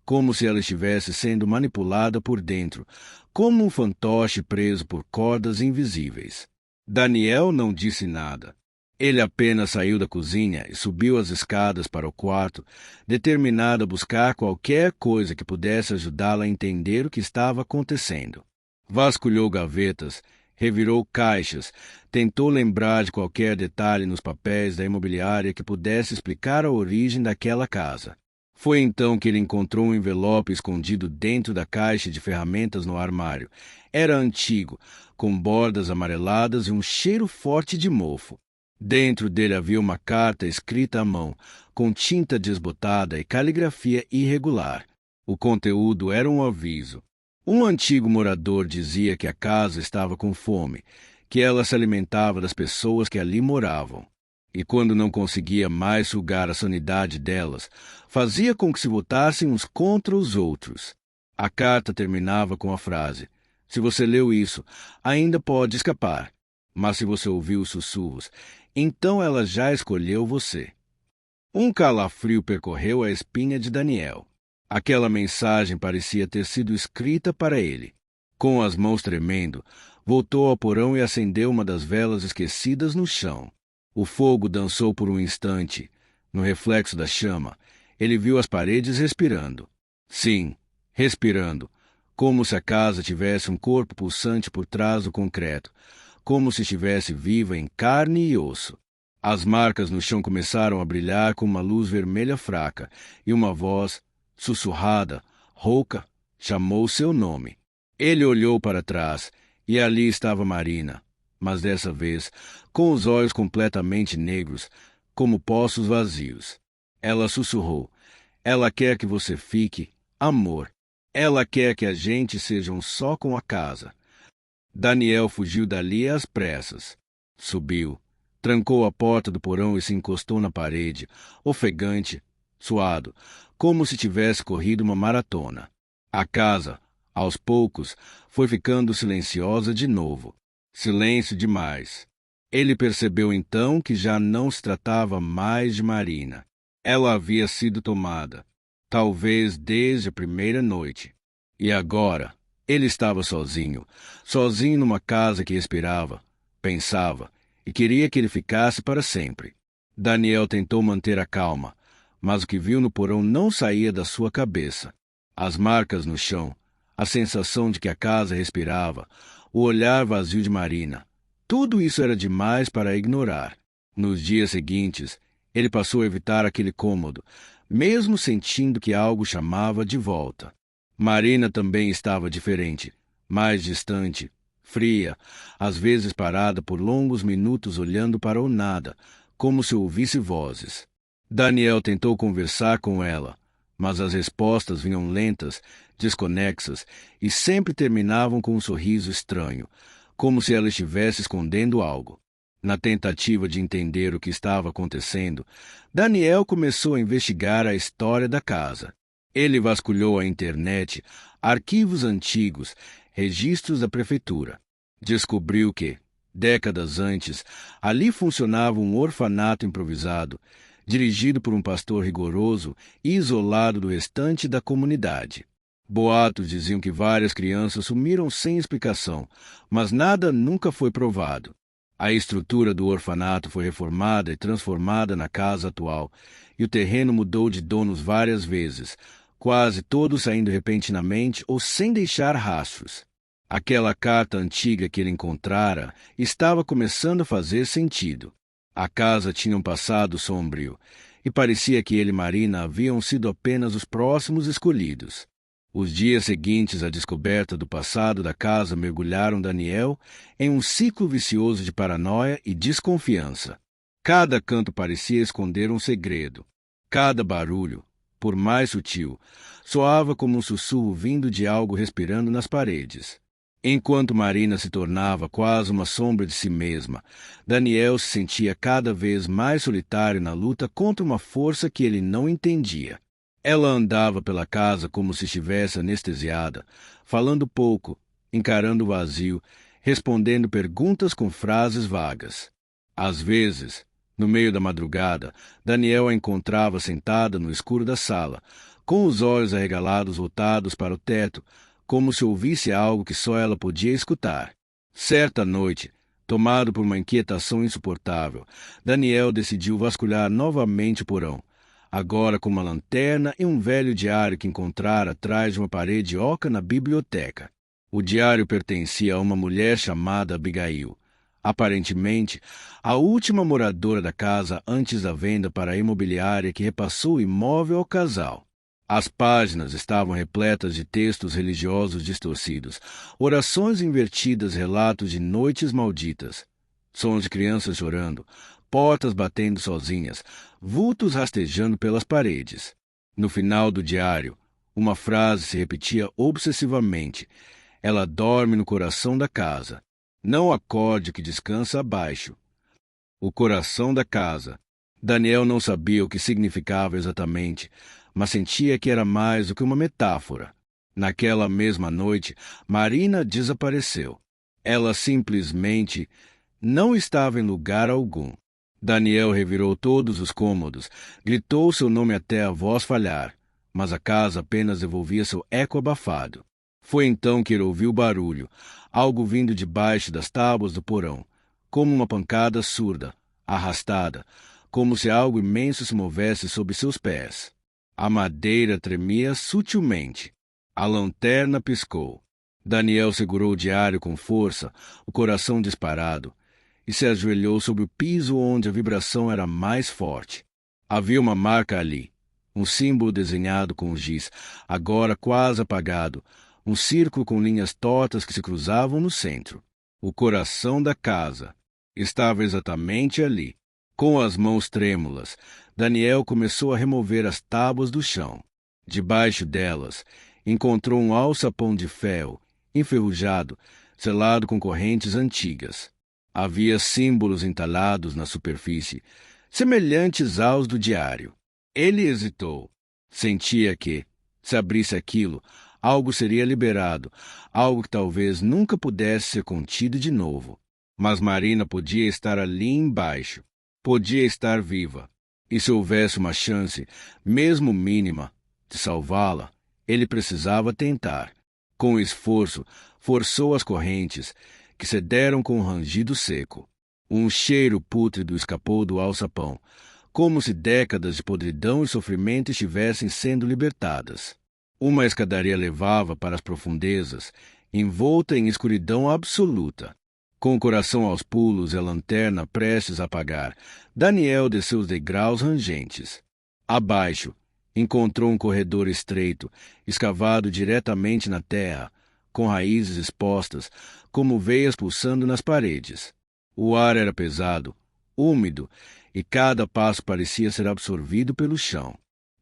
como se ela estivesse sendo manipulada por dentro, como um fantoche preso por cordas invisíveis. Daniel não disse nada. Ele apenas saiu da cozinha e subiu as escadas para o quarto, determinado a buscar qualquer coisa que pudesse ajudá-la a entender o que estava acontecendo. Vasculhou gavetas, revirou caixas, tentou lembrar de qualquer detalhe nos papéis da imobiliária que pudesse explicar a origem daquela casa. Foi então que ele encontrou um envelope escondido dentro da caixa de ferramentas no armário. Era antigo, com bordas amareladas e um cheiro forte de mofo. Dentro dele havia uma carta escrita à mão, com tinta desbotada e caligrafia irregular. O conteúdo era um aviso. Um antigo morador dizia que a casa estava com fome, que ela se alimentava das pessoas que ali moravam. E quando não conseguia mais sugar a sanidade delas, fazia com que se votassem uns contra os outros. A carta terminava com a frase: "Se você leu isso, ainda pode escapar. Mas se você ouviu os sussurros, então ela já escolheu você." Um calafrio percorreu a espinha de Daniel. Aquela mensagem parecia ter sido escrita para ele. Com as mãos tremendo, voltou ao porão e acendeu uma das velas esquecidas no chão. O fogo dançou por um instante. No reflexo da chama, ele viu as paredes respirando. Sim, respirando, como se a casa tivesse um corpo pulsante por trás do concreto, como se estivesse viva em carne e osso. As marcas no chão começaram a brilhar com uma luz vermelha fraca, e uma voz, sussurrada, rouca, chamou seu nome. Ele olhou para trás, e ali estava Marina, mas dessa vez, com os olhos completamente negros, como poços vazios. Ela sussurrou: "Ela quer que você fique, amor. Ela quer que a gente seja um só com a casa." Daniel fugiu dali às pressas. Subiu, trancou a porta do porão e se encostou na parede, ofegante, suado, como se tivesse corrido uma maratona. A casa, aos poucos, foi ficando silenciosa de novo. Silêncio demais. Ele percebeu então que já não se tratava mais de Marina. Ela havia sido tomada. talvez desde a primeira noite. E agora, ele estava sozinho, sozinho numa casa que respirava, pensava e queria que ele ficasse para sempre. Daniel tentou manter a calma, mas o que viu no porão não saía da sua cabeça. As marcas no chão, a sensação de que a casa respirava, o olhar vazio de Marina. Tudo isso era demais para ignorar. Nos dias seguintes, ele passou a evitar aquele cômodo, mesmo sentindo que algo chamava de volta. Marina também estava diferente, mais distante, fria, às vezes parada por longos minutos olhando para o nada, como se ouvisse vozes. Daniel tentou conversar com ela, mas as respostas vinham lentas, desconexas e sempre terminavam com um sorriso estranho, como se ela estivesse escondendo algo. Na tentativa de entender o que estava acontecendo, Daniel começou a investigar a história da casa. Ele vasculhou a internet, arquivos antigos, registros da prefeitura. Descobriu que, décadas antes, ali funcionava um orfanato improvisado, dirigido por um pastor rigoroso e isolado do restante da comunidade. Boatos diziam que várias crianças sumiram sem explicação, mas nada nunca foi provado. A estrutura do orfanato foi reformada e transformada na casa atual, e o terreno mudou de donos várias vezes, quase todos saindo repentinamente ou sem deixar rastros. Aquela carta antiga que ele encontrara estava começando a fazer sentido. A casa tinha um passado sombrio, e parecia que ele e Marina haviam sido apenas os próximos escolhidos. Os dias seguintes à descoberta do passado da casa mergulharam Daniel em um ciclo vicioso de paranoia e desconfiança. Cada canto parecia esconder um segredo. Cada barulho, por mais sutil, soava como um sussurro vindo de algo respirando nas paredes. Enquanto Marina se tornava quase uma sombra de si mesma, Daniel se sentia cada vez mais solitário na luta contra uma força que ele não entendia. Ela andava pela casa como se estivesse anestesiada, falando pouco, encarando o vazio, respondendo perguntas com frases vagas. Às vezes, no meio da madrugada, Daniel a encontrava sentada no escuro da sala, com os olhos arregalados voltados para o teto, como se ouvisse algo que só ela podia escutar. Certa noite, tomado por uma inquietação insuportável, Daniel decidiu vasculhar novamente o porão, agora com uma lanterna e um velho diário que encontrara atrás de uma parede oca na biblioteca. O diário pertencia a uma mulher chamada Abigail, aparentemente a última moradora da casa antes da venda para a imobiliária que repassou o imóvel ao casal. As páginas estavam repletas de textos religiosos distorcidos, orações invertidas, relatos de noites malditas, sons de crianças chorando, portas batendo sozinhas, vultos rastejando pelas paredes. No final do diário, uma frase se repetia obsessivamente: "Ela dorme no coração da casa. Não acorde que descansa abaixo." O coração da casa. Daniel não sabia o que significava exatamente, mas sentia que era mais do que uma metáfora. Naquela mesma noite, Marina desapareceu. Ela simplesmente não estava em lugar algum. Daniel revirou todos os cômodos, gritou seu nome até a voz falhar, mas a casa apenas devolvia seu eco abafado. Foi então que ele ouviu barulho, algo vindo debaixo das tábuas do porão, como uma pancada surda, arrastada, como se algo imenso se movesse sob seus pés. A madeira tremia sutilmente. A lanterna piscou. Daniel segurou o diário com força, o coração disparado, e se ajoelhou sobre o piso onde a vibração era mais forte. Havia uma marca ali, um símbolo desenhado com giz, agora quase apagado, um círculo com linhas tortas que se cruzavam no centro. O coração da casa estava exatamente ali. Com as mãos trêmulas, Daniel começou a remover as tábuas do chão. Debaixo delas, encontrou um alçapão de ferro, enferrujado, selado com correntes antigas. Havia símbolos entalhados na superfície, semelhantes aos do diário. Ele hesitou. Sentia que, se abrisse aquilo, algo seria liberado, algo que talvez nunca pudesse ser contido de novo. Mas Marina podia estar ali embaixo. Podia estar viva. E se houvesse uma chance, mesmo mínima, De salvá-la, ele precisava tentar. Com esforço, forçou as correntes, que cederam com um rangido seco. Um cheiro pútrido escapou do alçapão, como se décadas de podridão e sofrimento estivessem sendo libertadas. Uma escadaria levava para as profundezas, envolta em escuridão absoluta. Com o coração aos pulos e a lanterna prestes a apagar, Daniel desceu os degraus rangentes. Abaixo, encontrou um corredor estreito, escavado diretamente na terra, com raízes expostas, como veias pulsando nas paredes. O ar era pesado, úmido, e cada passo parecia ser absorvido pelo chão.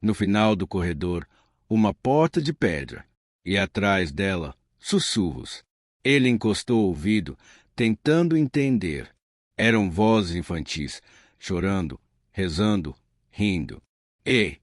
No final do corredor, uma porta de pedra, e atrás dela, sussurros. Ele encostou o ouvido, tentando entender. Eram vozes infantis, chorando, rezando, rindo. E,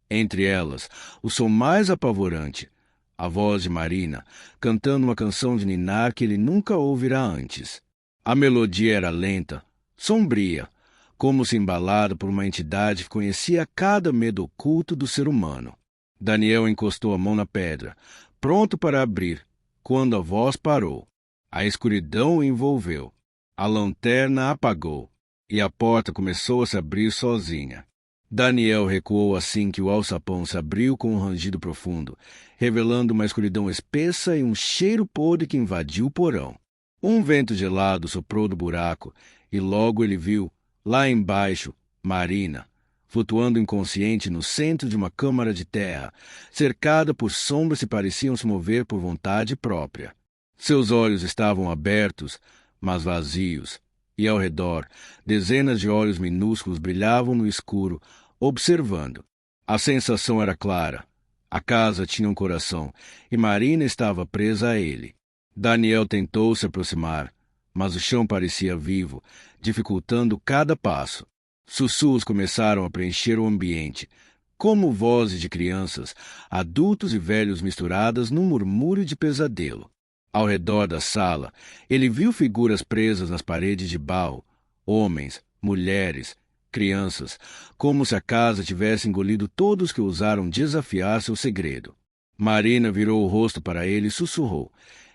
entre elas, o som mais apavorante, a voz de Marina, cantando uma canção de ninar que ele nunca ouvirá antes. A melodia era lenta, sombria, como se embalada por uma entidade que conhecia cada medo oculto do ser humano. Daniel encostou a mão na pedra, pronto para abrir, quando a voz parou. A escuridão o envolveu. A lanterna apagou, e a porta começou a se abrir sozinha. Daniel recuou assim que o alçapão se abriu com um rangido profundo, revelando uma escuridão espessa e um cheiro podre que invadiu o porão. Um vento gelado soprou do buraco, e logo ele viu, lá embaixo, Marina, flutuando inconsciente no centro de uma câmara de terra, cercada por sombras que pareciam se mover por vontade própria. Seus olhos estavam abertos, mas vazios, e ao redor, dezenas de olhos minúsculos brilhavam no escuro, observando. A sensação era clara. A casa tinha um coração, e Marina estava presa a ele. Daniel tentou se aproximar, mas o chão parecia vivo, dificultando cada passo. Sussurros começaram a preencher o ambiente, como vozes de crianças, adultos e velhos misturadas num murmúrio de pesadelo. Ao redor da sala, ele viu figuras presas nas paredes de barro, homens, mulheres, crianças, como se a casa tivesse engolido todos que ousaram desafiar seu segredo. Marina virou o rosto para ele e sussurrou.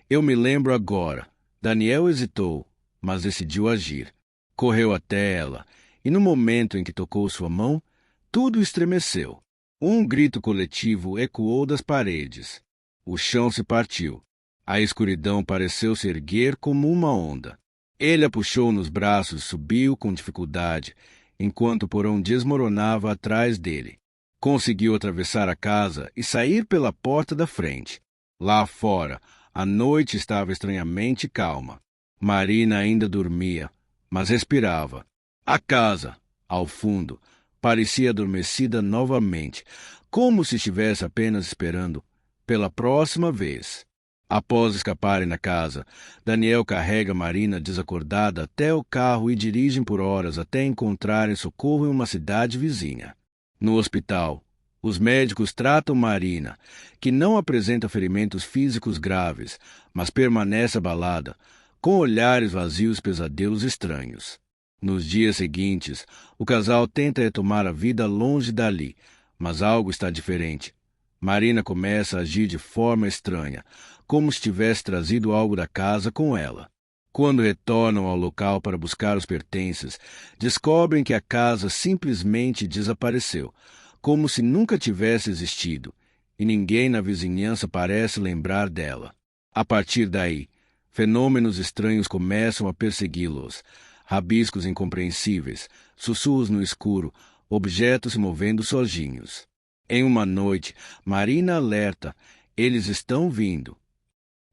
Eu me lembro agora. Daniel hesitou, mas decidiu agir. Correu até ela, e no momento em que tocou sua mão, tudo estremeceu. Um grito coletivo ecoou das paredes. O chão se partiu. A escuridão pareceu se erguer como uma onda. Ele a puxou nos braços e subiu com dificuldade, enquanto o porão desmoronava atrás dele. Conseguiu atravessar a casa e sair pela porta da frente. Lá fora, a noite estava estranhamente calma. Marina ainda dormia, mas respirava. A casa, ao fundo, parecia adormecida novamente, como se estivesse apenas esperando pela próxima vez. Após escaparem da casa, Daniel carrega Marina desacordada até o carro e dirigem por horas até encontrarem socorro em uma cidade vizinha. No hospital, os médicos tratam Marina, que não apresenta ferimentos físicos graves, mas permanece abalada, com olhares vazios e pesadelos estranhos. Nos dias seguintes, o casal tenta retomar a vida longe dali, mas algo está diferente. Marina começa a agir de forma estranha, como se tivesse trazido algo da casa com ela. Quando retornam ao local para buscar os pertences, descobrem que a casa simplesmente desapareceu, como se nunca tivesse existido, e ninguém na vizinhança parece lembrar dela. A partir daí, fenômenos estranhos começam a persegui-los. Rabiscos incompreensíveis, sussurros no escuro, objetos se movendo sozinhos. Em uma noite, Marina alerta, eles estão vindo.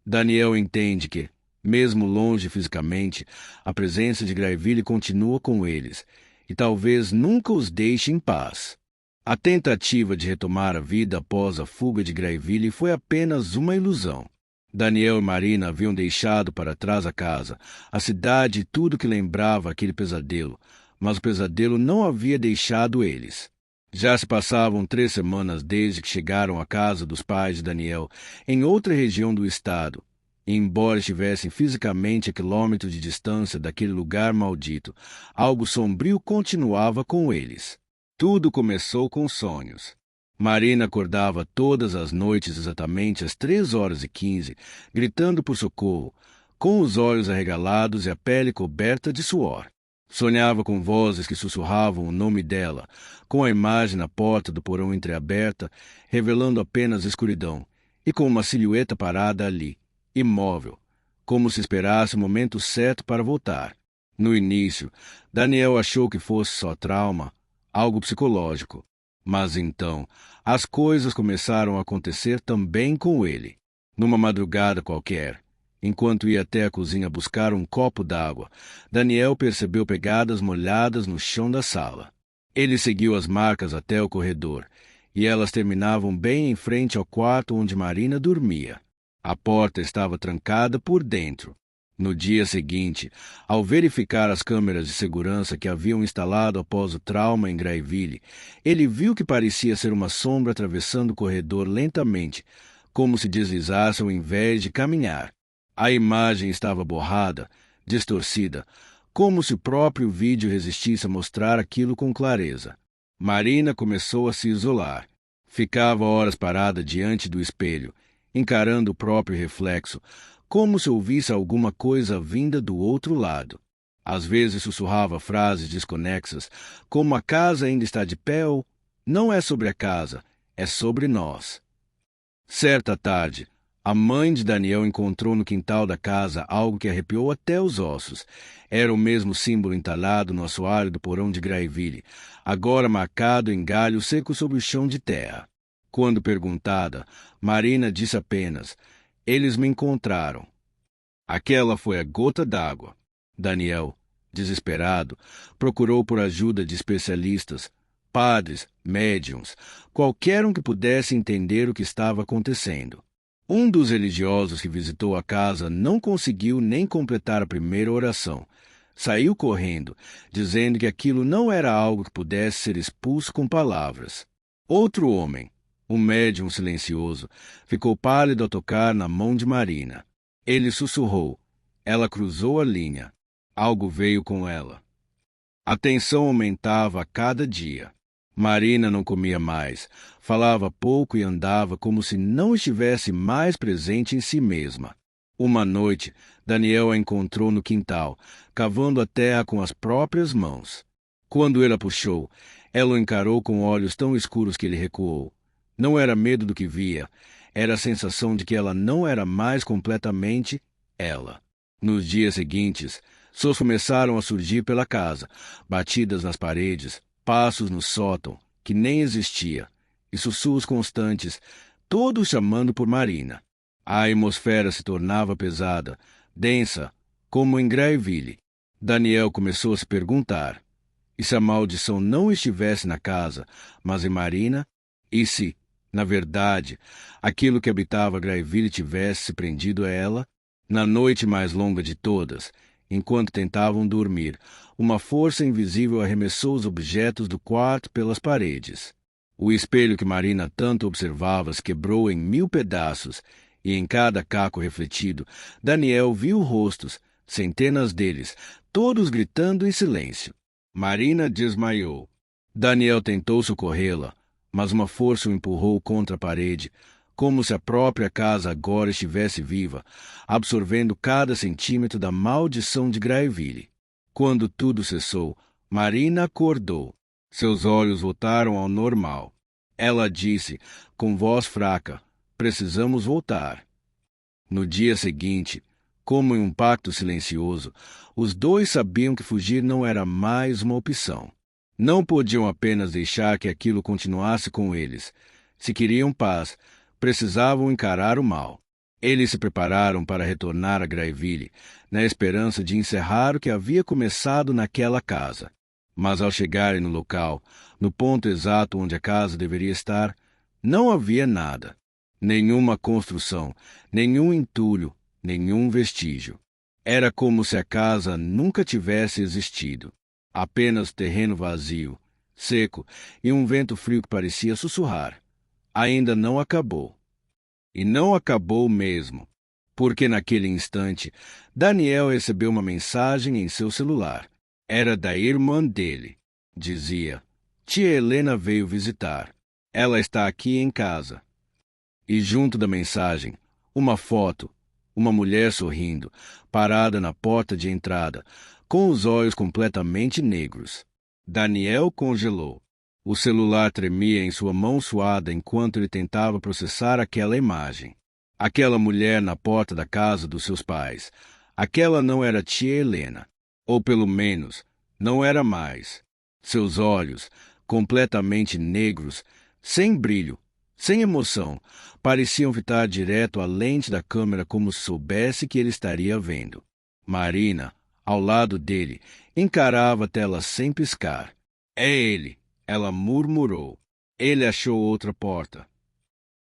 Daniel entende que, mesmo longe fisicamente, a presença de Graeville continua com eles, e talvez nunca os deixe em paz. A tentativa de retomar a vida após a fuga de Graeville foi apenas uma ilusão. Daniel e Marina haviam deixado para trás a casa, a cidade e tudo que lembrava aquele pesadelo, mas o pesadelo não havia deixado eles. Já se passavam 3 semanas desde que chegaram à casa dos pais de Daniel, em outra região do estado, e embora estivessem fisicamente a quilômetros de distância daquele lugar maldito, algo sombrio continuava com eles. Tudo começou com sonhos. Marina acordava todas as noites exatamente às 3h15, gritando por socorro, com os olhos arregalados e a pele coberta de suor. Sonhava com vozes que sussurravam o nome dela, com a imagem na porta do porão entreaberta, revelando apenas escuridão, e com uma silhueta parada ali, imóvel, como se esperasse o momento certo para voltar. No início, Daniel achou que fosse só trauma, algo psicológico. Mas então, as coisas começaram a acontecer também com ele. Numa madrugada qualquer, enquanto ia até a cozinha buscar um copo d'água, Daniel percebeu pegadas molhadas no chão da sala. Ele seguiu as marcas até o corredor, e elas terminavam bem em frente ao quarto onde Marina dormia. A porta estava trancada por dentro. No dia seguinte, ao verificar as câmeras de segurança que haviam instalado após o trauma em Graeville, ele viu que parecia ser uma sombra atravessando o corredor lentamente, como se deslizasse ao invés de caminhar. A imagem estava borrada, distorcida, como se o próprio vídeo resistisse a mostrar aquilo com clareza. Marina começou a se isolar. Ficava horas parada diante do espelho, encarando o próprio reflexo, como se ouvisse alguma coisa vinda do outro lado. Às vezes sussurrava frases desconexas, como "a casa ainda está de pé" ou "não é sobre a casa, é sobre nós". Certa tarde, a mãe de Daniel encontrou no quintal da casa algo que arrepiou até os ossos. Era o mesmo símbolo entalhado no assoalho do porão de Graeville, agora marcado em galhos secos sobre o chão de terra. Quando perguntada, Marina disse apenas: "Eles me encontraram". Aquela foi a gota d'água. Daniel, desesperado, procurou por ajuda de especialistas, padres, médiuns, qualquer um que pudesse entender o que estava acontecendo. Um dos religiosos que visitou a casa não conseguiu nem completar a primeira oração. Saiu correndo, dizendo que aquilo não era algo que pudesse ser expulso com palavras. Outro homem, um médium silencioso, ficou pálido ao tocar na mão de Marina. Ele sussurrou. Ela cruzou a linha. Algo veio com ela. A tensão aumentava a cada dia. Marina não comia mais, falava pouco e andava como se não estivesse mais presente em si mesma. Uma noite, Daniel a encontrou no quintal, cavando a terra com as próprias mãos. Quando ele a puxou, ela o encarou com olhos tão escuros que ele recuou. Não era medo do que via, era a sensação de que ela não era mais completamente ela. Nos dias seguintes, sons começaram a surgir pela casa, batidas nas paredes, passos no sótão, que nem existia, e sussurros constantes, todos chamando por Marina. A atmosfera se tornava pesada, densa, como em Graeville. Daniel começou a se perguntar: e se a maldição não estivesse na casa, mas em Marina? E se, na verdade, aquilo que habitava Graeville tivesse se prendido a ela? Na noite mais longa de todas, enquanto tentavam dormir, uma força invisível arremessou os objetos do quarto pelas paredes. O espelho que Marina tanto observava se quebrou em 1000 pedaços, e em cada caco refletido, Daniel viu rostos, centenas deles, todos gritando em silêncio. Marina desmaiou. Daniel tentou socorrê-la, mas uma força o empurrou contra a parede, como se a própria casa agora estivesse viva, absorvendo cada centímetro da maldição de Graeville. Quando tudo cessou, Marina acordou. Seus olhos voltaram ao normal. Ela disse, com voz fraca: "Precisamos voltar". No dia seguinte, como em um pacto silencioso, os dois sabiam que fugir não era mais uma opção. Não podiam apenas deixar que aquilo continuasse com eles. Se queriam paz, precisavam encarar o mal. Eles se prepararam para retornar a Graeville, na esperança de encerrar o que havia começado naquela casa. Mas ao chegarem no local, no ponto exato onde a casa deveria estar, não havia nada. Nenhuma construção, nenhum entulho, nenhum vestígio. Era como se a casa nunca tivesse existido. Apenas terreno vazio, seco e um vento frio que parecia sussurrar: "Ainda não acabou". E não acabou mesmo, porque naquele instante Daniel recebeu uma mensagem em seu celular. Era da irmã dele. Dizia: "Tia Helena veio visitar". Ela está aqui em casa. E junto da mensagem, uma foto, uma mulher sorrindo, parada na porta de entrada, com os olhos completamente negros. Daniel congelou. O celular tremia em sua mão suada enquanto ele tentava processar aquela imagem. Aquela mulher na porta da casa dos seus pais. Aquela não era tia Helena. Ou pelo menos, não era mais. Seus olhos, completamente negros, sem brilho, sem emoção, pareciam fitar direto à lente da câmera como se soubesse que ele estaria vendo. Marina, ao lado dele, encarava a tela sem piscar. É ele, ela murmurou. Ele achou outra porta.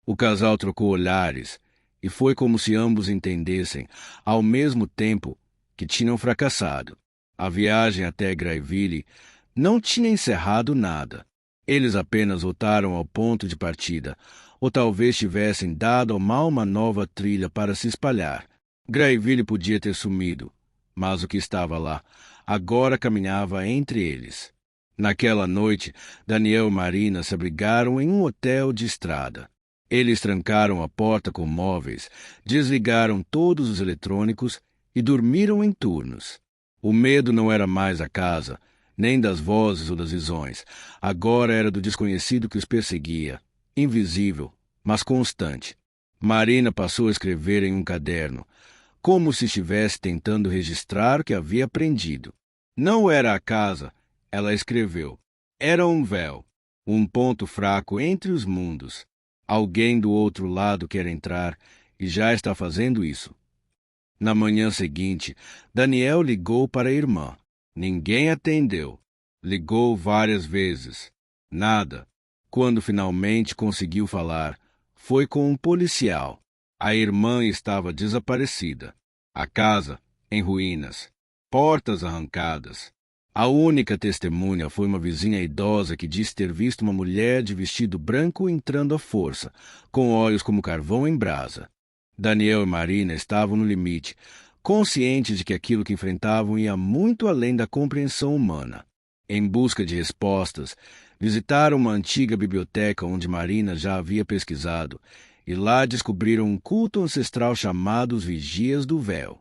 O casal trocou olhares, e foi como se ambos entendessem, ao mesmo tempo, que tinham fracassado. A viagem até Graeville não tinha encerrado nada. Eles apenas voltaram ao ponto de partida, ou talvez tivessem dado ao mal uma nova trilha para se espalhar. Graeville podia ter sumido, mas o que estava lá agora caminhava entre eles. Naquela noite, Daniel e Marina se abrigaram em um hotel de estrada. Eles trancaram a porta com móveis, desligaram todos os eletrônicos e dormiram em turnos. O medo não era mais a casa, nem das vozes ou das visões. Agora era do desconhecido que os perseguia, invisível, mas constante. Marina passou a escrever em um caderno, como se estivesse tentando registrar o que havia aprendido. Não era a casa, ela escreveu. Era um véu, um ponto fraco entre os mundos. Alguém do outro lado quer entrar e já está fazendo isso. Na manhã seguinte, Daniel ligou para a irmã. Ninguém atendeu. Ligou várias vezes. Nada. Quando finalmente conseguiu falar, foi com um policial. A irmã estava desaparecida. A casa, em ruínas. Portas arrancadas. A única testemunha foi uma vizinha idosa que disse ter visto uma mulher de vestido branco entrando à força, com olhos como carvão em brasa. Daniel e Marina estavam no limite, conscientes de que aquilo que enfrentavam ia muito além da compreensão humana. Em busca de respostas, visitaram uma antiga biblioteca onde Marina já havia pesquisado, e lá descobriram um culto ancestral chamado os Vigias do Véu.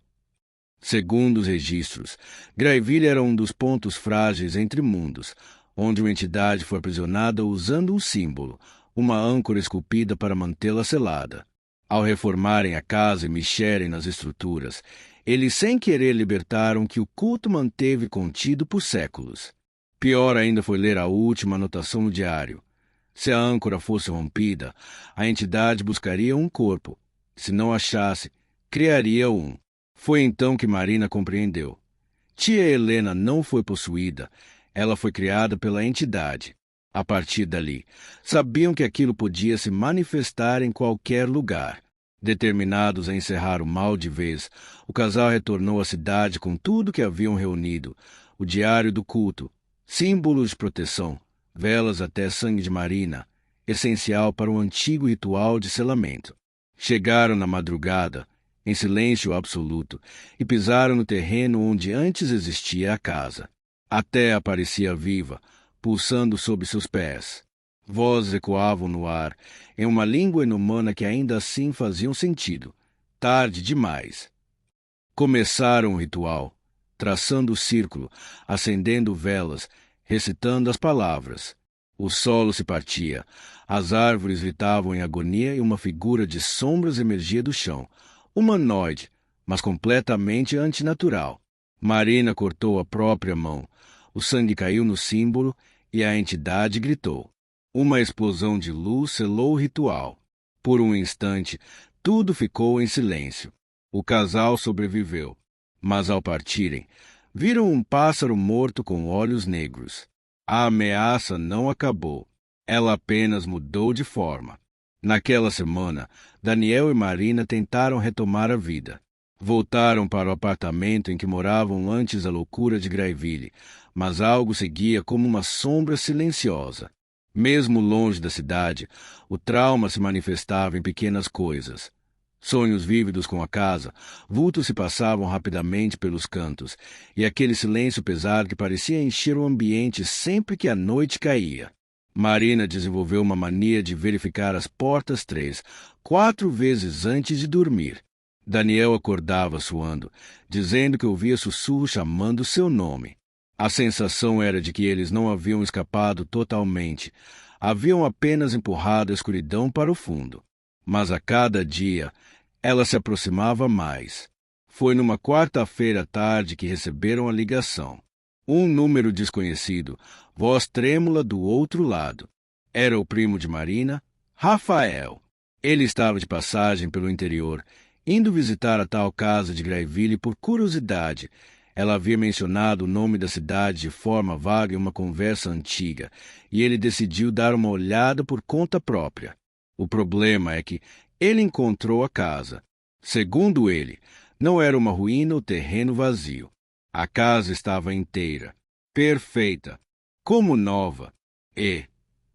Segundo os registros, Graeville era um dos pontos frágeis entre mundos, onde uma entidade foi aprisionada usando um símbolo, uma âncora esculpida para mantê-la selada. Ao reformarem a casa e mexerem nas estruturas, eles sem querer libertaram o que o culto manteve contido por séculos. Pior ainda foi ler a última anotação no diário. Se a âncora fosse rompida, a entidade buscaria um corpo. Se não achasse, criaria um. Foi então que Marina compreendeu. Tia Helena não foi possuída, ela foi criada pela entidade. A partir dali, sabiam que aquilo podia se manifestar em qualquer lugar. Determinados a encerrar o mal de vez, o casal retornou à cidade com tudo que haviam reunido: o diário do culto, símbolos de proteção, velas até sangue de Marina, essencial para o antigo ritual de selamento. Chegaram na madrugada, em silêncio absoluto, e pisaram no terreno onde antes existia a casa. A terra parecia viva, pulsando sob seus pés. Vozes ecoavam no ar, em uma língua inumana que ainda assim faziam sentido. Tarde demais. Começaram o ritual, traçando o círculo, acendendo velas, recitando as palavras. O solo se partia, as árvores gritavam em agonia e uma figura de sombras emergia do chão, humanoide, mas completamente antinatural. Marina cortou a própria mão. O sangue caiu no símbolo e a entidade gritou. Uma explosão de luz selou o ritual. Por um instante, tudo ficou em silêncio. O casal sobreviveu, mas ao partirem, viram um pássaro morto com olhos negros. A ameaça não acabou. Ela apenas mudou de forma. Naquela semana, Daniel e Marina tentaram retomar a vida. Voltaram para o apartamento em que moravam antes da loucura de Graeville, mas algo seguia como uma sombra silenciosa. Mesmo longe da cidade, o trauma se manifestava em pequenas coisas. Sonhos vívidos com a casa, vultos se passavam rapidamente pelos cantos, e aquele silêncio pesado que parecia encher o ambiente sempre que a noite caía. Marina desenvolveu uma mania de verificar as portas 3, 4 vezes antes de dormir. Daniel acordava suando, dizendo que ouvia sussurros chamando seu nome. A sensação era de que eles não haviam escapado totalmente. Haviam apenas empurrado a escuridão para o fundo. Mas a cada dia, ela se aproximava mais. Foi numa quarta-feira à tarde que receberam a ligação. Um número desconhecido, voz trêmula do outro lado. Era o primo de Marina, Rafael. Ele estava de passagem pelo interior, indo visitar a tal casa de Grayville por curiosidade. Ela havia mencionado o nome da cidade de forma vaga em uma conversa antiga, e ele decidiu dar uma olhada por conta própria. O problema é que ele encontrou a casa. Segundo ele, não era uma ruína ou terreno vazio. A casa estava inteira, perfeita, como nova. E,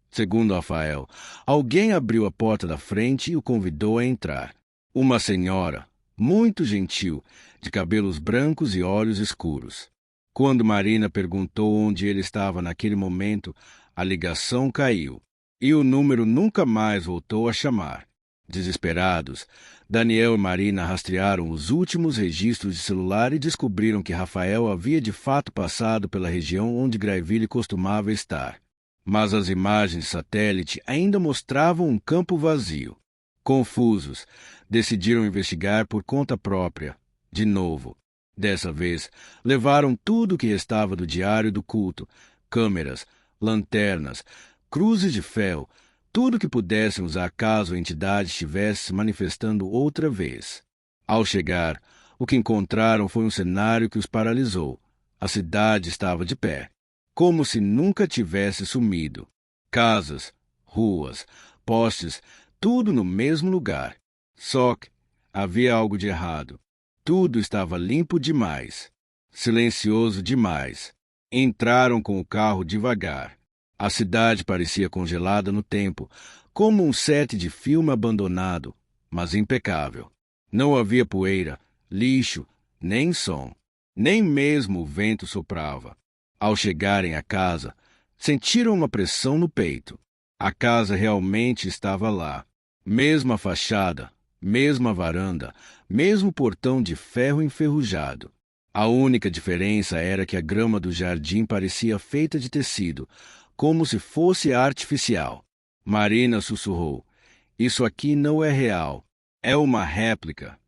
segundo Rafael, alguém abriu a porta da frente e o convidou a entrar. Uma senhora, muito gentil, de cabelos brancos e olhos escuros. Quando Marina perguntou onde ele estava naquele momento, a ligação caiu, e o número nunca mais voltou a chamar. Desesperados, Daniel e Marina rastrearam os últimos registros de celular e descobriram que Rafael havia de fato passado pela região onde Grayville costumava estar. Mas as imagens de satélite ainda mostravam um campo vazio. Confusos, decidiram investigar por conta própria. De novo. Dessa vez, levaram tudo o que restava do diário do culto, câmeras, lanternas, cruzes de fel, tudo que pudessem usar caso a entidade estivesse se manifestando outra vez. Ao chegar, o que encontraram foi um cenário que os paralisou. A cidade estava de pé, como se nunca tivesse sumido. Casas, ruas, postes, tudo no mesmo lugar. Só que havia algo de errado. Tudo estava limpo demais, silencioso demais. Entraram com o carro devagar. A cidade parecia congelada no tempo, como um set de filme abandonado, mas impecável. Não havia poeira, lixo, nem som. Nem mesmo o vento soprava. Ao chegarem à casa, sentiram uma pressão no peito. A casa realmente estava lá. Mesma fachada, mesma varanda, mesmo portão de ferro enferrujado. A única diferença era que a grama do jardim parecia feita de tecido, como se fosse artificial. Marina sussurrou: "Isso aqui não é real, é uma réplica."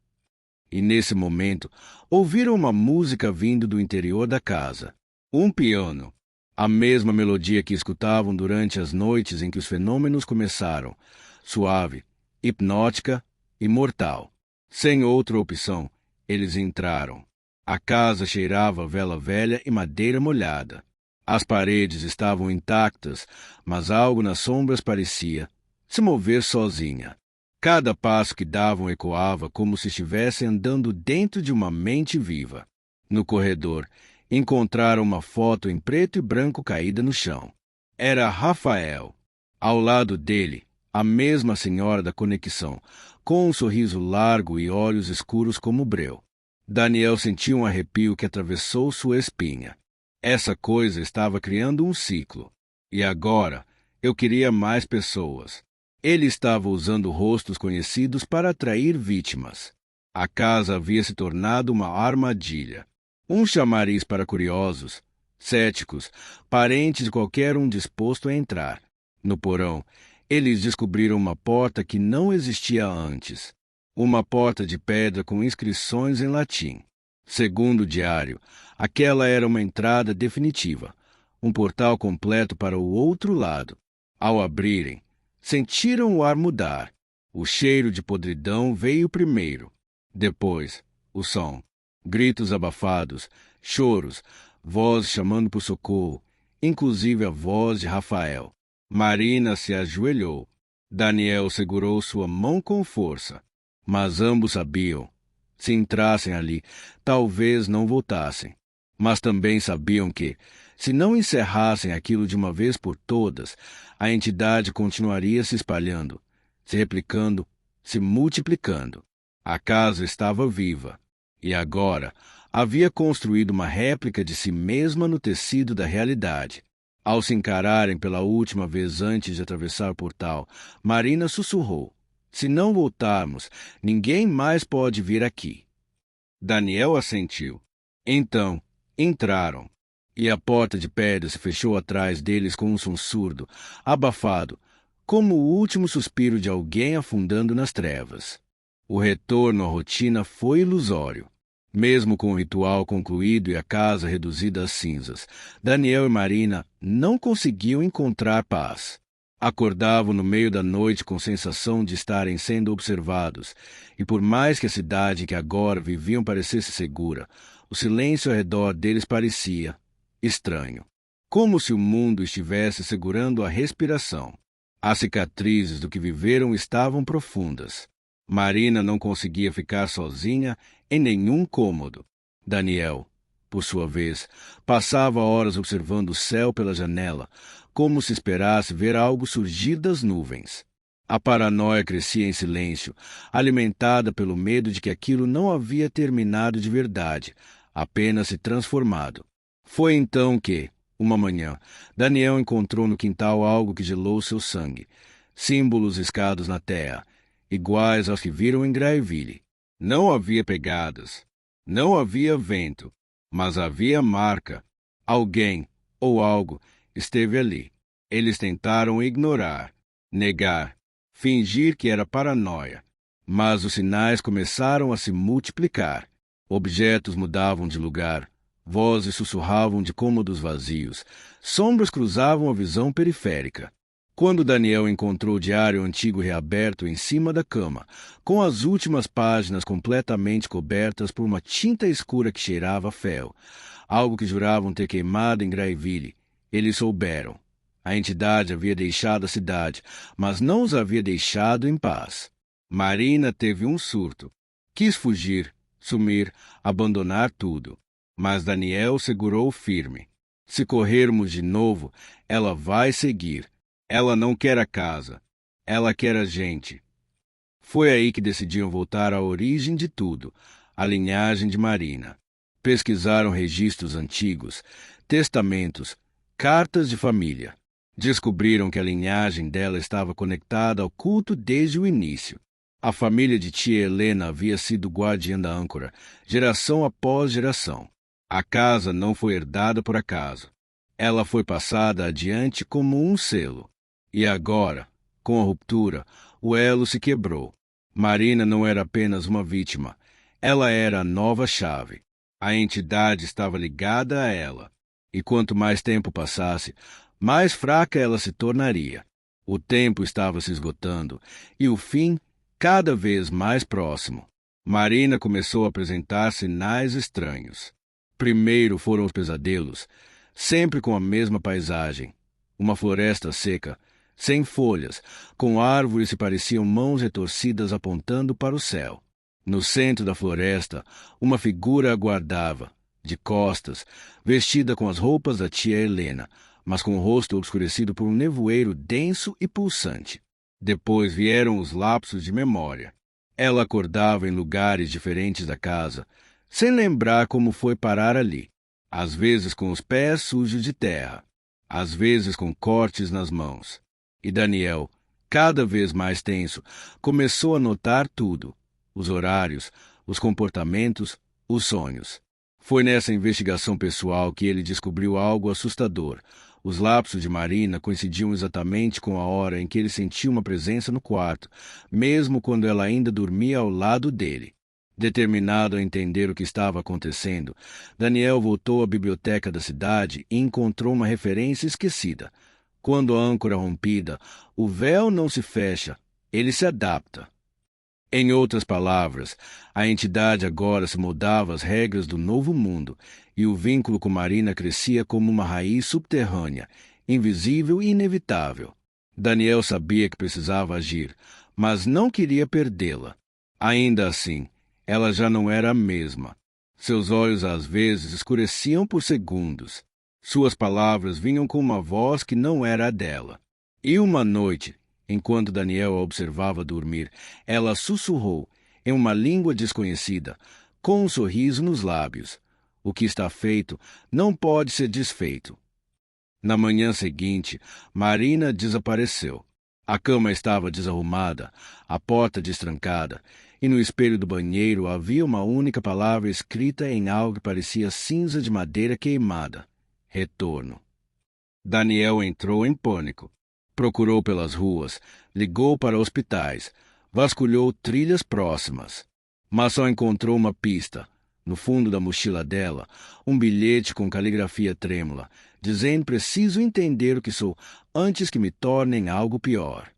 E nesse momento, ouviram uma música vindo do interior da casa. Um piano. A mesma melodia que escutavam durante as noites em que os fenômenos começaram. Suave, hipnótica e mortal. Sem outra opção, eles entraram. A casa cheirava a vela velha e madeira molhada. As paredes estavam intactas, mas algo nas sombras parecia se mover sozinha. Cada passo que davam ecoava como se estivessem andando dentro de uma mente viva. No corredor, encontraram uma foto em preto e branco caída no chão. Era Rafael. Ao lado dele, a mesma senhora da conexão, com um sorriso largo e olhos escuros como breu. Daniel sentiu um arrepio que atravessou sua espinha. Essa coisa estava criando um ciclo. E agora, eu queria mais pessoas. Ele estava usando rostos conhecidos para atrair vítimas. A casa havia se tornado uma armadilha. Um chamariz para curiosos, céticos, parentes de qualquer um disposto a entrar. No porão, eles descobriram uma porta que não existia antes. Uma porta de pedra com inscrições em latim. Segundo o diário, aquela era uma entrada definitiva, um portal completo para o outro lado. Ao abrirem, sentiram o ar mudar. O cheiro de podridão veio primeiro. Depois, o som. Gritos abafados, choros, vozes chamando por socorro, inclusive a voz de Rafael. Marina se ajoelhou. Daniel segurou sua mão com força. Mas ambos sabiam. Se entrassem ali, talvez não voltassem. Mas também sabiam que, se não encerrassem aquilo de uma vez por todas, a entidade continuaria se espalhando, se replicando, se multiplicando. A casa estava viva, e agora havia construído uma réplica de si mesma no tecido da realidade. Ao se encararem pela última vez antes de atravessar o portal, Marina sussurrou: "Se não voltarmos, ninguém mais pode vir aqui." Daniel assentiu. Então, entraram, e a porta de pedra se fechou atrás deles com um som surdo, abafado, como o último suspiro de alguém afundando nas trevas. O retorno à rotina foi ilusório. Mesmo com o ritual concluído e a casa reduzida às cinzas, Daniel e Marina não conseguiam encontrar paz. Acordavam no meio da noite com sensação de estarem sendo observados, e por mais que a cidade que agora viviam parecesse segura, o silêncio ao redor deles parecia estranho. Como se o mundo estivesse segurando a respiração. As cicatrizes do que viveram estavam profundas. Marina não conseguia ficar sozinha em nenhum cômodo. Daniel, por sua vez, passava horas observando o céu pela janela, como se esperasse ver algo surgir das nuvens. A paranoia crescia em silêncio, alimentada pelo medo de que aquilo não havia terminado de verdade, apenas se transformado. Foi então que, uma manhã, Daniel encontrou no quintal algo que gelou seu sangue, símbolos riscados na terra, iguais aos que viram em Graeville. Não havia pegadas, não havia vento, mas havia marca. Alguém, ou algo, esteve ali. Eles tentaram ignorar, negar, fingir que era paranoia. Mas os sinais começaram a se multiplicar. Objetos mudavam de lugar, vozes sussurravam de cômodos vazios, sombras cruzavam a visão periférica. Quando Daniel encontrou o diário antigo reaberto em cima da cama, com as últimas páginas completamente cobertas por uma tinta escura que cheirava a fel, algo que juravam ter queimado em Graeville, eles souberam. A entidade havia deixado a cidade, mas não os havia deixado em paz. Marina teve um surto. Quis fugir, sumir, abandonar tudo. Mas Daniel segurou firme. Se corrermos de novo, ela vai seguir. Ela não quer a casa. Ela quer a gente. Foi aí que decidiram voltar à origem de tudo, a linhagem de Marina. Pesquisaram registros antigos, testamentos, cartas de família. Descobriram que a linhagem dela estava conectada ao culto desde o início. A família de tia Helena havia sido guardiã da âncora, geração após geração. A casa não foi herdada por acaso. Ela foi passada adiante como um selo. E agora, com a ruptura, o elo se quebrou. Marina não era apenas uma vítima. Ela era a nova chave. A entidade estava ligada a ela. E quanto mais tempo passasse, mais fraca ela se tornaria. O tempo estava se esgotando, e o fim cada vez mais próximo. Marina começou a apresentar sinais estranhos. Primeiro foram os pesadelos, sempre com a mesma paisagem. Uma floresta seca, sem folhas, com árvores que pareciam mãos retorcidas apontando para o céu. No centro da floresta, uma figura aguardava, de costas, vestida com as roupas da tia Helena, mas com o rosto obscurecido por um nevoeiro denso e pulsante. Depois vieram os lapsos de memória. Ela acordava em lugares diferentes da casa, sem lembrar como foi parar ali. Às vezes com os pés sujos de terra, às vezes com cortes nas mãos. E Daniel, cada vez mais tenso, começou a notar tudo: os horários, os comportamentos, os sonhos. Foi nessa investigação pessoal que ele descobriu algo assustador. Os lapsos de Marina coincidiam exatamente com a hora em que ele sentiu uma presença no quarto, mesmo quando ela ainda dormia ao lado dele. Determinado a entender o que estava acontecendo, Daniel voltou à biblioteca da cidade e encontrou uma referência esquecida. Quando a âncora é rompida, o véu não se fecha, ele se adapta. Em outras palavras, a entidade agora se moldava às regras do novo mundo, e o vínculo com Marina crescia como uma raiz subterrânea, invisível e inevitável. Daniel sabia que precisava agir, mas não queria perdê-la. Ainda assim, ela já não era a mesma. Seus olhos às vezes escureciam por segundos. Suas palavras vinham com uma voz que não era a dela. E uma noite, enquanto Daniel a observava dormir, ela sussurrou, em uma língua desconhecida, com um sorriso nos lábios: "O que está feito não pode ser desfeito." Na manhã seguinte, Marina desapareceu. A cama estava desarrumada, a porta destrancada, e no espelho do banheiro havia uma única palavra escrita em algo que parecia cinza de madeira queimada: retorno. Daniel entrou em pânico. Procurou pelas ruas, ligou para hospitais, vasculhou trilhas próximas, mas só encontrou uma pista. No fundo da mochila dela, um bilhete com caligrafia trêmula, dizendo: preciso entender o que sou antes que me tornem algo pior.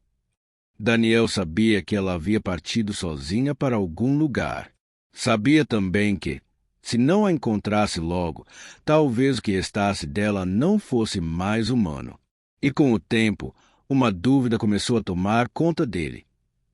Daniel sabia que ela havia partido sozinha para algum lugar. Sabia também que, se não a encontrasse logo, talvez o que restasse dela não fosse mais humano. E com o tempo, uma dúvida começou a tomar conta dele.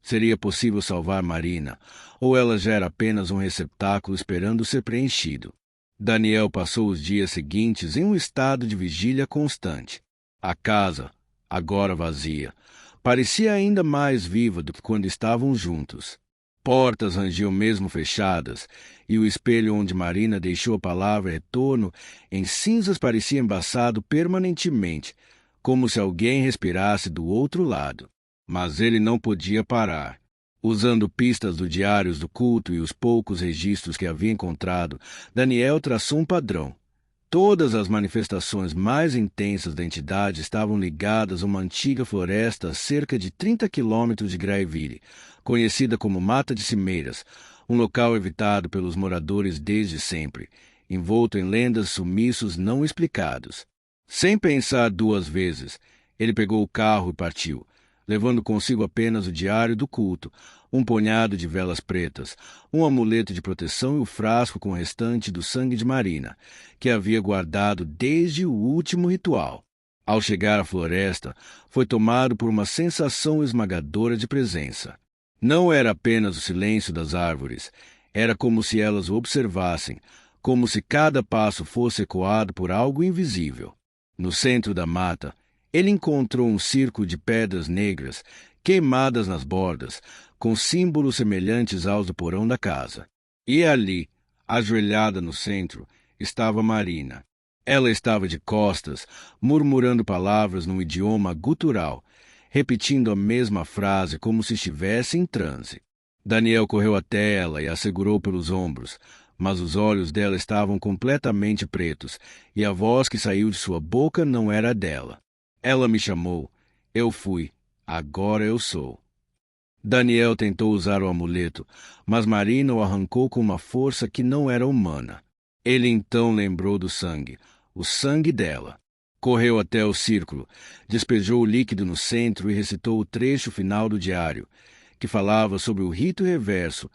Seria possível salvar Marina, ou ela já era apenas um receptáculo esperando ser preenchido? Daniel passou os dias seguintes em um estado de vigília constante. A casa, agora vazia, parecia ainda mais viva do que quando estavam juntos. Portas rangiam mesmo fechadas, e o espelho onde Marina deixou a palavra retorno em cinzas parecia embaçado permanentemente, como se alguém respirasse do outro lado. Mas ele não podia parar. Usando pistas do diários do culto e os poucos registros que havia encontrado, Daniel traçou um padrão. Todas as manifestações mais intensas da entidade estavam ligadas a uma antiga floresta a cerca de 30 quilômetros de Graeville, conhecida como Mata de Cimeiras, um local evitado pelos moradores desde sempre, envolto em lendas e sumiços não explicados. Sem pensar duas vezes, ele pegou o carro e partiu, levando consigo apenas o diário do culto, um punhado de velas pretas, um amuleto de proteção e o frasco com o restante do sangue de Marina, que havia guardado desde o último ritual. Ao chegar à floresta, foi tomado por uma sensação esmagadora de presença. Não era apenas o silêncio das árvores, era como se elas o observassem, como se cada passo fosse ecoado por algo invisível. No centro da mata, ele encontrou um círculo de pedras negras, queimadas nas bordas, com símbolos semelhantes aos do porão da casa. E ali, ajoelhada no centro, estava Marina. Ela estava de costas, murmurando palavras num idioma gutural, repetindo a mesma frase como se estivesse em transe. Daniel correu até ela e a segurou pelos ombros, mas os olhos dela estavam completamente pretos, e a voz que saiu de sua boca não era dela. Ela me chamou. Eu fui. Agora eu sou. Daniel tentou usar o amuleto, mas Marina o arrancou com uma força que não era humana. Ele então lembrou do sangue, o sangue dela. Correu até o círculo, despejou o líquido no centro e recitou o trecho final do diário, que falava sobre o rito reverso,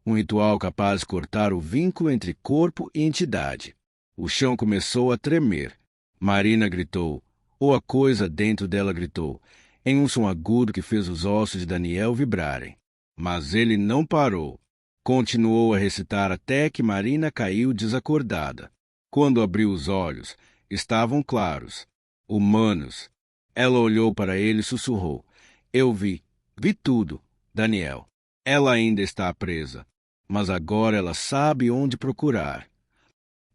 um ritual capaz de cortar o vínculo entre corpo e entidade. O chão começou a tremer. Marina gritou, ou a coisa dentro dela gritou, em um som agudo que fez os ossos de Daniel vibrarem. Mas ele não parou. Continuou a recitar até que Marina caiu desacordada. Quando abriu os olhos, estavam claros, humanos. Ela olhou para ele e sussurrou. Eu vi tudo, Daniel. Ela ainda está presa, mas agora ela sabe onde procurar.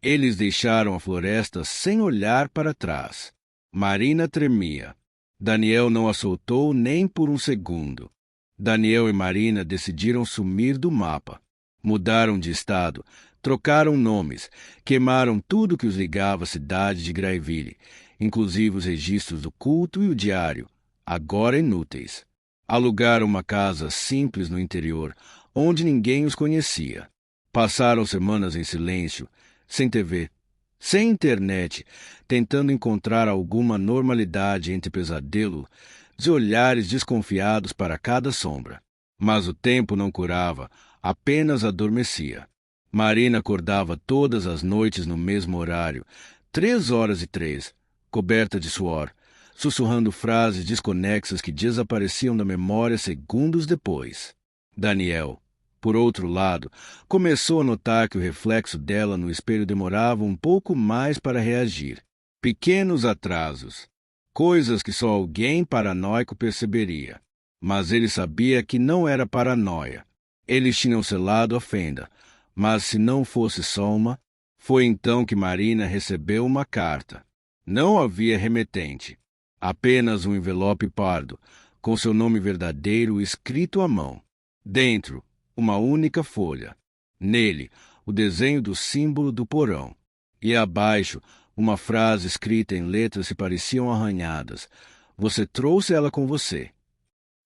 Eles deixaram a floresta sem olhar para trás. Marina tremia. Daniel não a soltou nem por um segundo. Daniel e Marina decidiram sumir do mapa. Mudaram de estado, trocaram nomes, queimaram tudo que os ligava à cidade de Graeville, inclusive os registros do culto e o diário, agora inúteis. Alugaram uma casa simples no interior, onde ninguém os conhecia. Passaram semanas em silêncio, sem TV, sem internet, tentando encontrar alguma normalidade entre pesadelo e olhares desconfiados para cada sombra. Mas o tempo não curava, apenas adormecia. Marina acordava todas as noites no mesmo horário, 3h03, coberta de suor, sussurrando frases desconexas que desapareciam da memória segundos depois. Daniel, por outro lado, começou a notar que o reflexo dela no espelho demorava um pouco mais para reagir. Pequenos atrasos, coisas que só alguém paranoico perceberia. Mas ele sabia que não era paranoia. Eles tinham selado a fenda, mas se não fosse só uma, foi então que Marina recebeu uma carta. Não havia remetente. Apenas um envelope pardo, com seu nome verdadeiro escrito à mão. Dentro, uma única folha. Nele, o desenho do símbolo do porão. E abaixo, uma frase escrita em letras que pareciam arranhadas. Você trouxe ela com você.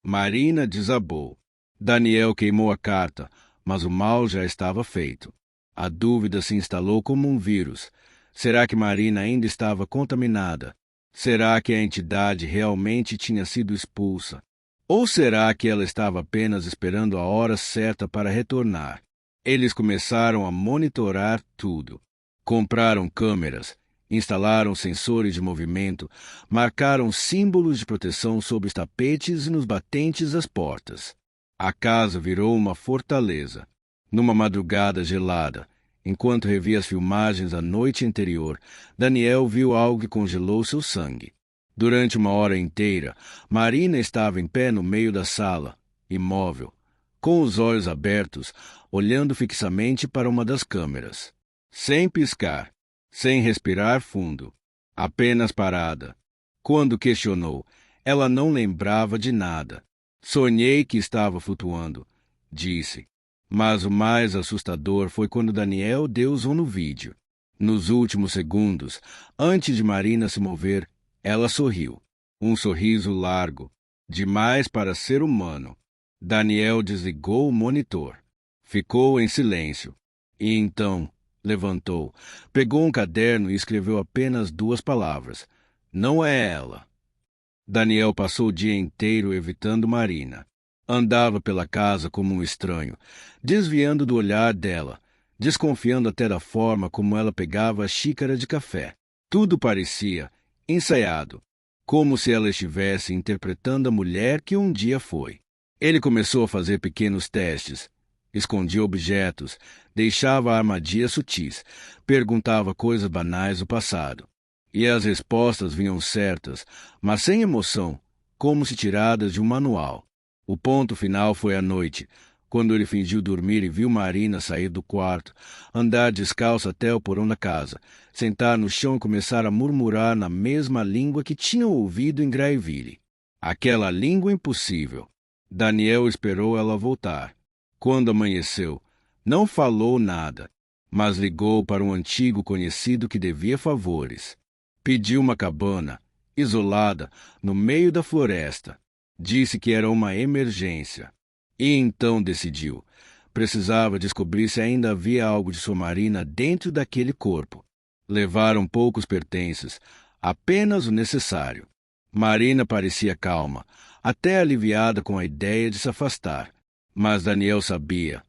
Marina desabou. Daniel queimou a carta, mas o mal já estava feito. A dúvida se instalou como um vírus. Será que Marina ainda estava contaminada? Será que a entidade realmente tinha sido expulsa? Ou será que ela estava apenas esperando a hora certa para retornar? Eles começaram a monitorar tudo. Compraram câmeras, instalaram sensores de movimento, marcaram símbolos de proteção sobre os tapetes e nos batentes das portas. A casa virou uma fortaleza. Numa madrugada gelada, enquanto revia as filmagens da noite anterior, Daniel viu algo que congelou seu sangue. Durante uma hora inteira, Marina estava em pé no meio da sala, imóvel, com os olhos abertos, olhando fixamente para uma das câmeras. Sem piscar, sem respirar fundo, apenas parada. Quando questionou, ela não lembrava de nada. Sonhei que estava flutuando, disse. Mas o mais assustador foi quando Daniel deu zoom no vídeo. Nos últimos segundos, antes de Marina se mover, ela sorriu. Um sorriso largo, demais para ser humano. Daniel desligou o monitor. Ficou em silêncio. E então levantou, pegou um caderno e escreveu apenas 2 palavras. Não é ela. Daniel passou o dia inteiro evitando Marina. Andava pela casa como um estranho, desviando do olhar dela, desconfiando até da forma como ela pegava a xícara de café. Tudo parecia ensaiado, como se ela estivesse interpretando a mulher que um dia foi. Ele começou a fazer pequenos testes. Escondia objetos, deixava armadilhas sutis, perguntava coisas banais do passado. E as respostas vinham certas, mas sem emoção, como se tiradas de um manual. O ponto final foi à noite, quando ele fingiu dormir e viu Marina sair do quarto, andar descalça até o porão da casa, sentar no chão e começar a murmurar na mesma língua que tinham ouvido em Graeville. Aquela língua impossível. Daniel esperou ela voltar. Quando amanheceu, não falou nada, mas ligou para um antigo conhecido que devia favores. Pediu uma cabana, isolada, no meio da floresta. Disse que era uma emergência. E então decidiu. Precisava descobrir se ainda havia algo de sua Marina dentro daquele corpo. Levaram poucos pertences, apenas o necessário. Marina parecia calma, até aliviada com a ideia de se afastar. Mas Daniel sabia.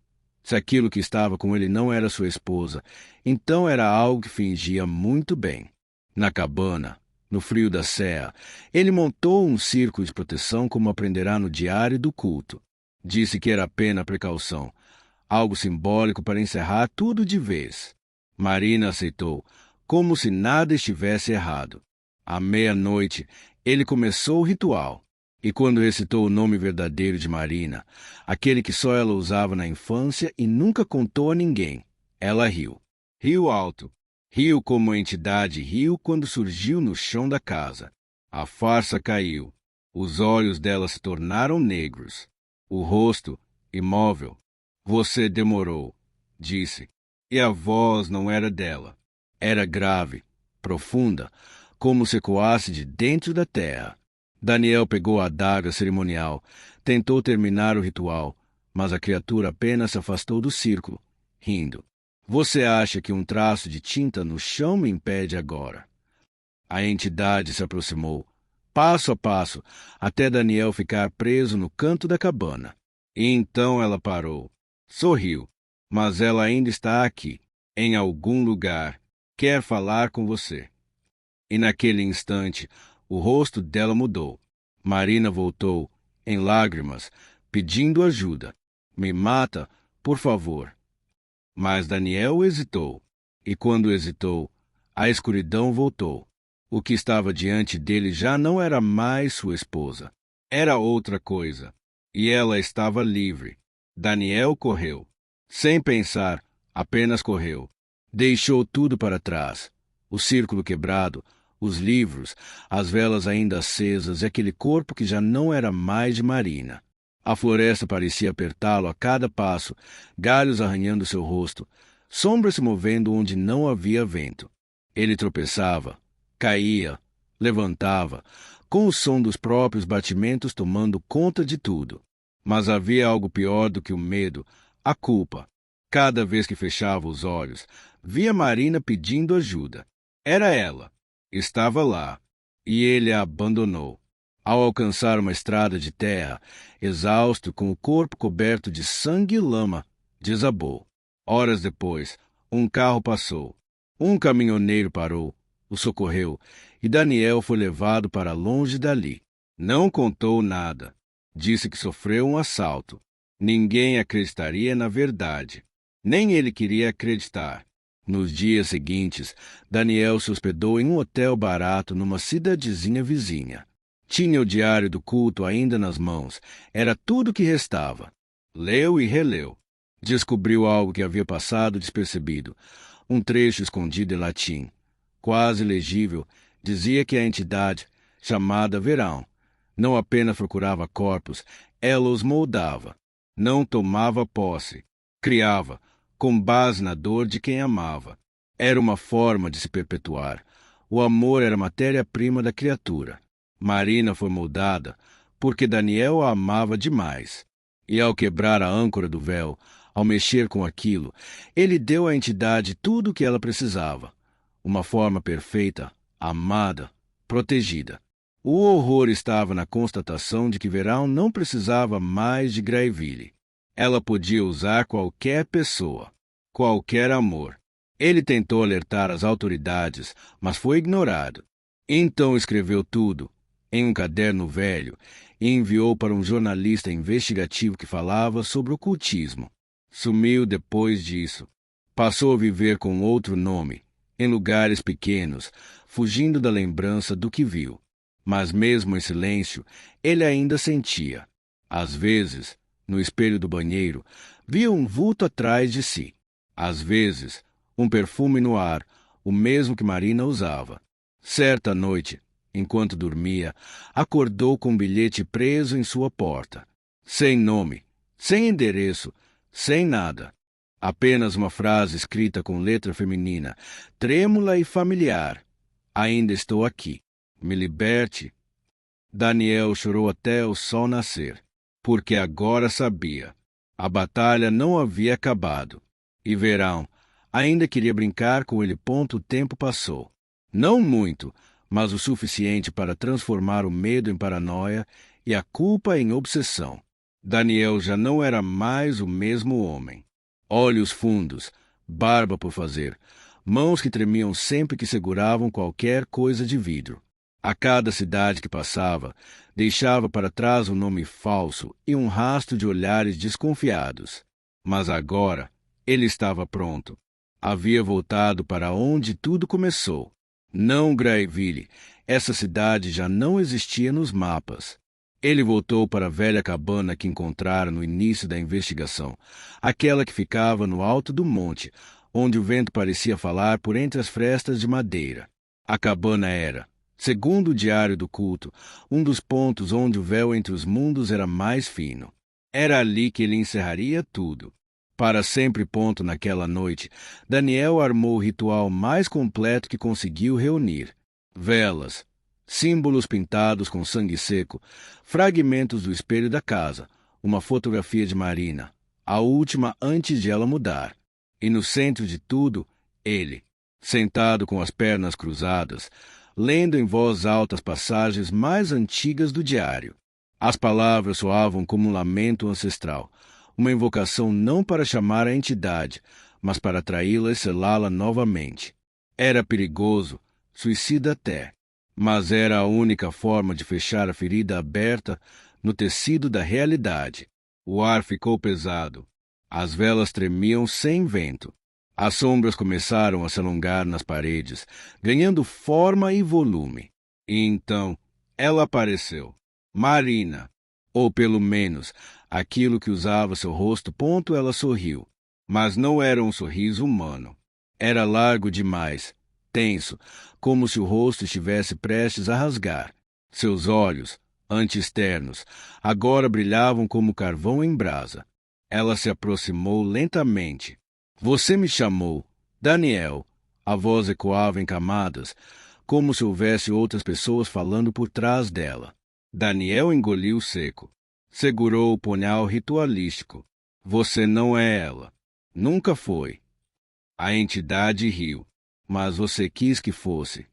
Se aquilo que estava com ele não era sua esposa, então era algo que fingia muito bem. Na cabana, no frio da serra, ele montou um círculo de proteção como aprenderá no diário do culto. Disse que era apenas precaução, algo simbólico para encerrar tudo de vez. Marina aceitou, como se nada estivesse errado. À meia-noite, ele começou o ritual. E quando recitou o nome verdadeiro de Marina, aquele que só ela usava na infância e nunca contou a ninguém, ela riu. Riu alto. Riu como a entidade riu quando surgiu no chão da casa. A farsa caiu. Os olhos dela se tornaram negros. O rosto, imóvel. Você demorou, disse. E a voz não era dela. Era grave, profunda, como se ecoasse de dentro da terra. Daniel pegou a adaga cerimonial, tentou terminar o ritual, mas a criatura apenas se afastou do círculo, rindo. Você acha que um traço de tinta no chão me impede agora? A entidade se aproximou, passo a passo, até Daniel ficar preso no canto da cabana. E então ela parou. Sorriu. Mas ela ainda está aqui, em algum lugar. Quer falar com você. E naquele instante, o rosto dela mudou. Marina voltou, em lágrimas, pedindo ajuda. Me mata, por favor. Mas Daniel hesitou. E quando hesitou, a escuridão voltou. O que estava diante dele já não era mais sua esposa. Era outra coisa. E ela estava livre. Daniel correu. Sem pensar, apenas correu. Deixou tudo para trás. O círculo quebrado, Os livros, as velas ainda acesas e aquele corpo que já não era mais de Marina. A floresta parecia apertá-lo a cada passo, galhos arranhando seu rosto, sombras se movendo onde não havia vento. Ele tropeçava, caía, levantava, com o som dos próprios batimentos tomando conta de tudo. Mas havia algo pior do que o medo, a culpa. Cada vez que fechava os olhos, via Marina pedindo ajuda. Era ela. Estava lá. E ele a abandonou. Ao alcançar uma estrada de terra, exausto, com o corpo coberto de sangue e lama, desabou. Horas depois, um carro passou. Um caminhoneiro parou, o socorreu, e Daniel foi levado para longe dali. Não contou nada. Disse que sofreu um assalto. Ninguém acreditaria na verdade. Nem ele queria acreditar. Nos dias seguintes, Daniel se hospedou em um hotel barato numa cidadezinha vizinha. Tinha o diário do culto ainda nas mãos. Era tudo o que restava. Leu e releu. Descobriu algo que havia passado despercebido. Um trecho escondido em latim. Quase legível, dizia que a entidade, chamada Verão, não apenas procurava corpos, ela os moldava. Não tomava posse. Criava, com base na dor de quem amava. Era uma forma de se perpetuar. O amor era a matéria-prima da criatura. Marina foi moldada porque Daniel a amava demais. E ao quebrar a âncora do véu, ao mexer com aquilo, ele deu à entidade tudo o que ela precisava. Uma forma perfeita, amada, protegida. O horror estava na constatação de que Verão não precisava mais de Graeville. Ela podia usar qualquer pessoa, qualquer amor. Ele tentou alertar as autoridades, mas foi ignorado. Então escreveu tudo, em um caderno velho, e enviou para um jornalista investigativo que falava sobre ocultismo. Sumiu depois disso. Passou a viver com outro nome, em lugares pequenos, fugindo da lembrança do que viu. Mas mesmo em silêncio, ele ainda sentia. Às vezes, no espelho do banheiro, via um vulto atrás de si. Às vezes, um perfume no ar, o mesmo que Marina usava. Certa noite, enquanto dormia, acordou com um bilhete preso em sua porta. Sem nome, sem endereço, sem nada. Apenas uma frase escrita com letra feminina, trêmula e familiar. Ainda estou aqui. Me liberte. Daniel chorou até o sol nascer, porque agora sabia. A batalha não havia acabado. E Verão ainda queria brincar com ele. O tempo passou. Não muito, mas o suficiente para transformar o medo em paranoia e a culpa em obsessão. Daniel já não era mais o mesmo homem. Olhos fundos, barba por fazer, mãos que tremiam sempre que seguravam qualquer coisa de vidro. A cada cidade que passava, deixava para trás um nome falso e um rastro de olhares desconfiados. Mas agora, ele estava pronto. Havia voltado para onde tudo começou. Não Graeville, essa cidade já não existia nos mapas. Ele voltou para a velha cabana que encontrara no início da investigação, aquela que ficava no alto do monte, onde o vento parecia falar por entre as frestas de madeira. A cabana era, segundo o diário do culto, um dos pontos onde o véu entre os mundos era mais fino. Era ali que ele encerraria tudo. Para sempre naquela noite, Daniel armou o ritual mais completo que conseguiu reunir. Velas, símbolos pintados com sangue seco, fragmentos do espelho da casa, uma fotografia de Marina, a última antes de ela mudar. E no centro de tudo, ele, sentado com as pernas cruzadas, lendo em voz alta as passagens mais antigas do diário. As palavras soavam como um lamento ancestral, uma invocação não para chamar a entidade, mas para atraí-la e selá-la novamente. Era perigoso, suicida até, mas era a única forma de fechar a ferida aberta no tecido da realidade. O ar ficou pesado. As velas tremiam sem vento. As sombras começaram a se alongar nas paredes, ganhando forma e volume. E então, ela apareceu. Marina. Ou pelo menos, aquilo que usava seu rosto. Ela sorriu. Mas não era um sorriso humano. Era largo demais, tenso, como se o rosto estivesse prestes a rasgar. Seus olhos, anti-externos, agora brilhavam como carvão em brasa. Ela se aproximou lentamente. Você me chamou, Daniel. A voz ecoava em camadas, como se houvesse outras pessoas falando por trás dela. Daniel engoliu seco. Segurou o punhal ritualístico. Você não é ela. Nunca foi. A entidade riu. Mas você quis que fosse.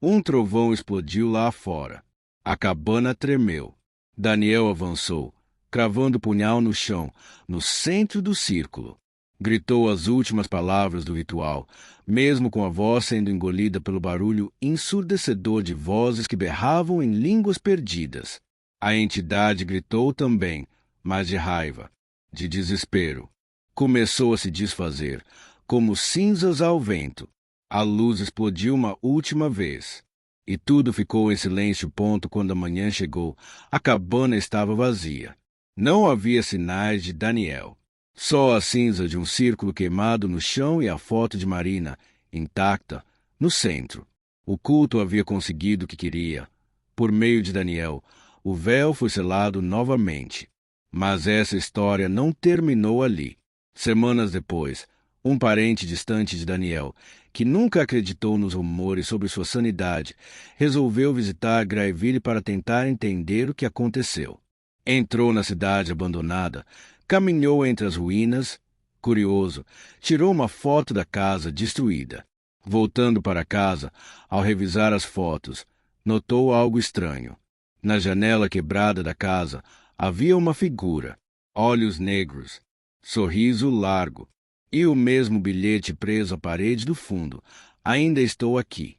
Um trovão explodiu lá fora. A cabana tremeu. Daniel avançou, cravando o punhal no chão, no centro do círculo. Gritou as últimas palavras do ritual, mesmo com a voz sendo engolida pelo barulho ensurdecedor de vozes que berravam em línguas perdidas. A entidade gritou também, mas de raiva, de desespero. Começou a se desfazer, como cinzas ao vento. A luz explodiu uma última vez. E tudo ficou em silêncio quando a manhã chegou. A cabana estava vazia. Não havia sinais de Daniel. Só a cinza de um círculo queimado no chão e a foto de Marina, intacta, no centro. O culto havia conseguido o que queria. Por meio de Daniel, o véu foi selado novamente. Mas essa história não terminou ali. Semanas depois, um parente distante de Daniel, que nunca acreditou nos rumores sobre sua sanidade, resolveu visitar Graeville para tentar entender o que aconteceu. Entrou na cidade abandonada, caminhou entre as ruínas. Curioso, tirou uma foto da casa destruída. Voltando para casa, ao revisar as fotos, notou algo estranho. Na janela quebrada da casa havia uma figura, olhos negros, sorriso largo, e o mesmo bilhete preso à parede do fundo. Ainda estou aqui.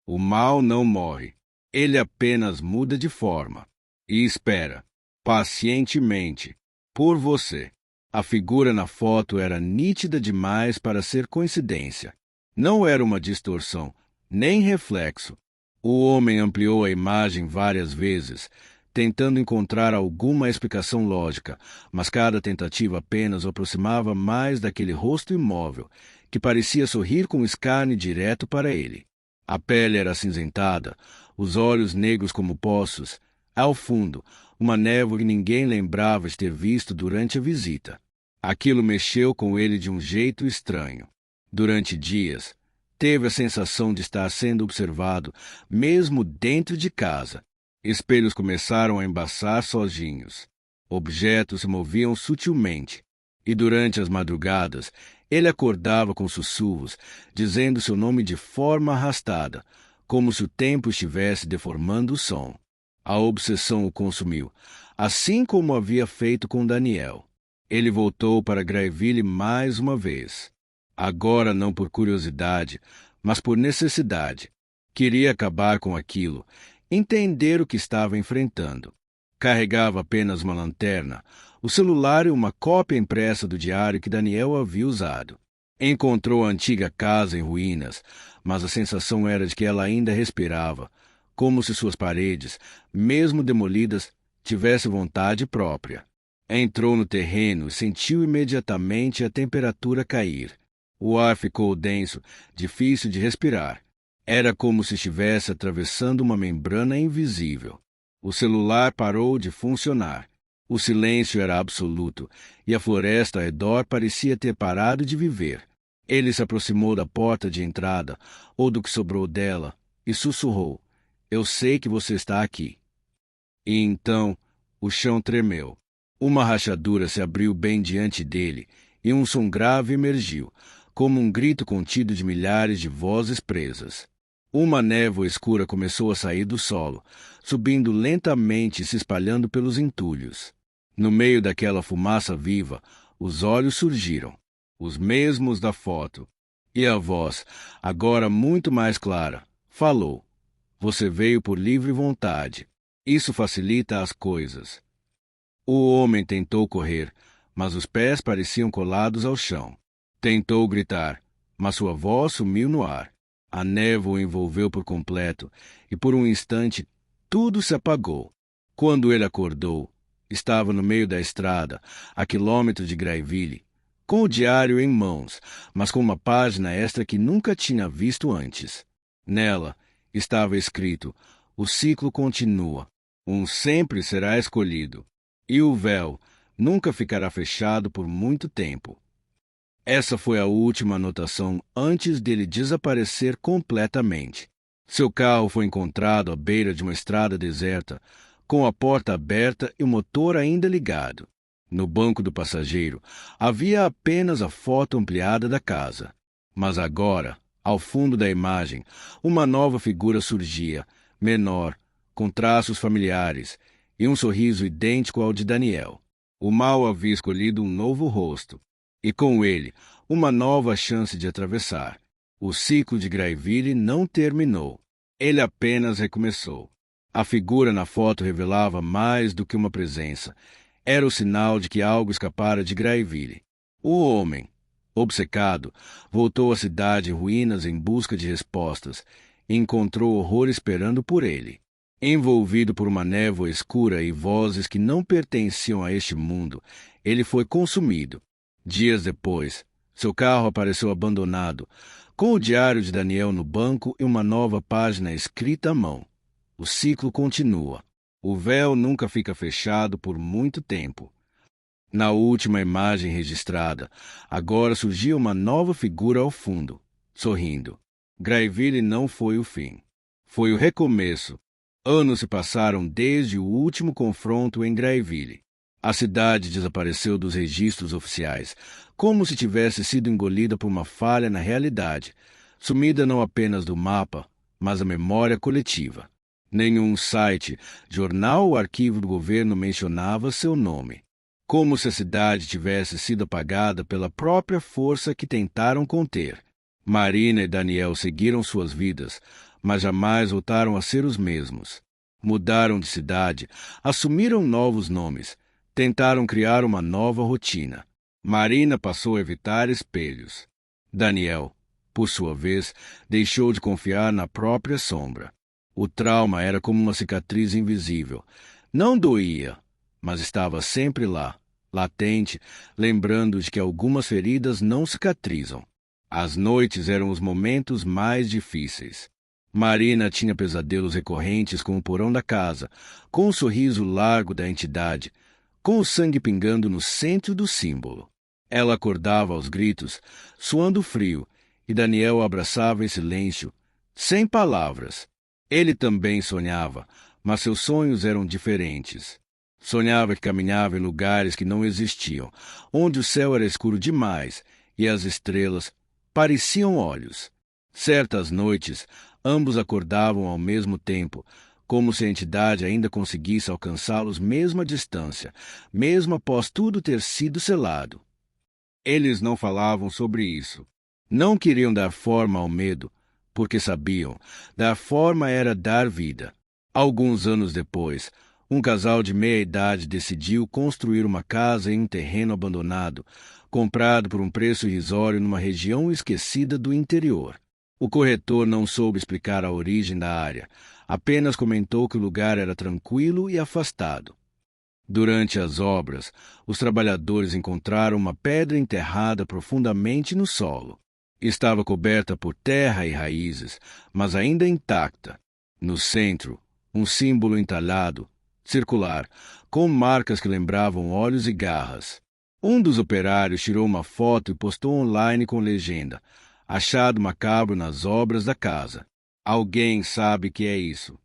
O mal não morre. Ele apenas muda de forma. E espera, pacientemente, por você. A figura na foto era nítida demais para ser coincidência. Não era uma distorção, nem reflexo. O homem ampliou a imagem várias vezes, tentando encontrar alguma explicação lógica, mas cada tentativa apenas o aproximava mais daquele rosto imóvel, que parecia sorrir com escárnio direto para ele. A pele era acinzentada, os olhos negros como poços. Ao fundo, uma névoa que ninguém lembrava de ter visto durante a visita. Aquilo mexeu com ele de um jeito estranho. Durante dias, teve a sensação de estar sendo observado, mesmo dentro de casa. Espelhos começaram a embaçar sozinhos. Objetos se moviam sutilmente. E durante as madrugadas, ele acordava com sussurros, dizendo seu nome de forma arrastada, como se o tempo estivesse deformando o som. A obsessão o consumiu, assim como havia feito com Daniel. Ele voltou para Graeville mais uma vez. Agora não por curiosidade, mas por necessidade. Queria acabar com aquilo, entender o que estava enfrentando. Carregava apenas uma lanterna, o celular e uma cópia impressa do diário que Daniel havia usado. Encontrou a antiga casa em ruínas, mas a sensação era de que ela ainda respirava, como se suas paredes, mesmo demolidas, tivessem vontade própria. Entrou no terreno e sentiu imediatamente a temperatura cair. O ar ficou denso, difícil de respirar. Era como se estivesse atravessando uma membrana invisível. O celular parou de funcionar. O silêncio era absoluto, e a floresta ao redor parecia ter parado de viver. Ele se aproximou da porta de entrada, ou do que sobrou dela, e sussurrou: "Eu sei que você está aqui." E então o chão tremeu. Uma rachadura se abriu bem diante dele, e um som grave emergiu, como um grito contido de milhares de vozes presas. Uma névoa escura começou a sair do solo, subindo lentamente e se espalhando pelos entulhos. No meio daquela fumaça viva, os olhos surgiram, os mesmos da foto. E a voz, agora muito mais clara, falou: "Você veio por livre vontade. Isso facilita as coisas." O homem tentou correr, mas os pés pareciam colados ao chão. Tentou gritar, mas sua voz sumiu no ar. A névoa o envolveu por completo, e por um instante tudo se apagou. Quando ele acordou, estava no meio da estrada, a quilômetros de Graeville, com o diário em mãos, mas com uma página extra que nunca tinha visto antes. Nela estava escrito: o ciclo continua, um sempre será escolhido, e o véu nunca ficará fechado por muito tempo. Essa foi a última anotação antes dele desaparecer completamente. Seu carro foi encontrado à beira de uma estrada deserta, com a porta aberta e o motor ainda ligado. No banco do passageiro havia apenas a foto ampliada da casa. Mas agora, ao fundo da imagem, uma nova figura surgia, menor, com traços familiares, e um sorriso idêntico ao de Daniel. O mal havia escolhido um novo rosto, e com ele, uma nova chance de atravessar. O ciclo de Graeville não terminou. Ele apenas recomeçou. A figura na foto revelava mais do que uma presença. Era o sinal de que algo escapara de Graeville. O homem, obcecado, voltou à cidade em ruínas em busca de respostas e encontrou horror esperando por ele. Envolvido por uma névoa escura e vozes que não pertenciam a este mundo, ele foi consumido. Dias depois, seu carro apareceu abandonado, com o diário de Daniel no banco e uma nova página escrita à mão. O ciclo continua. O véu nunca fica fechado por muito tempo. Na última imagem registrada, agora surgia uma nova figura ao fundo, sorrindo. Graeville não foi o fim. Foi o recomeço. Anos se passaram desde o último confronto em Graeville. A cidade desapareceu dos registros oficiais, como se tivesse sido engolida por uma falha na realidade, sumida não apenas do mapa, mas da memória coletiva. Nenhum site, jornal ou arquivo do governo mencionava seu nome. Como se a cidade tivesse sido apagada pela própria força que tentaram conter. Marina e Daniel seguiram suas vidas, mas jamais voltaram a ser os mesmos. Mudaram de cidade, assumiram novos nomes, tentaram criar uma nova rotina. Marina passou a evitar espelhos. Daniel, por sua vez, deixou de confiar na própria sombra. O trauma era como uma cicatriz invisível. Não doía, mas estava sempre lá, latente, lembrando de que algumas feridas não cicatrizam. As noites eram os momentos mais difíceis. Marina tinha pesadelos recorrentes com o porão da casa, com o sorriso largo da entidade, com o sangue pingando no centro do símbolo. Ela acordava aos gritos, suando frio, e Daniel a abraçava em silêncio, sem palavras. Ele também sonhava, mas seus sonhos eram diferentes. Sonhava que caminhava em lugares que não existiam, onde o céu era escuro demais e as estrelas pareciam olhos. Certas noites, ambos acordavam ao mesmo tempo, como se a entidade ainda conseguisse alcançá-los mesmo à distância, mesmo após tudo ter sido selado. Eles não falavam sobre isso. Não queriam dar forma ao medo, porque sabiam, dar forma era dar vida. Alguns anos depois, um casal de meia-idade decidiu construir uma casa em um terreno abandonado, comprado por um preço irrisório numa região esquecida do interior. O corretor não soube explicar a origem da área, apenas comentou que o lugar era tranquilo e afastado. Durante as obras, os trabalhadores encontraram uma pedra enterrada profundamente no solo. Estava coberta por terra e raízes, mas ainda intacta. No centro, um símbolo entalhado, circular, com marcas que lembravam olhos e garras. Um dos operários tirou uma foto e postou online com legenda: achado macabro nas obras da casa. Alguém sabe que é isso.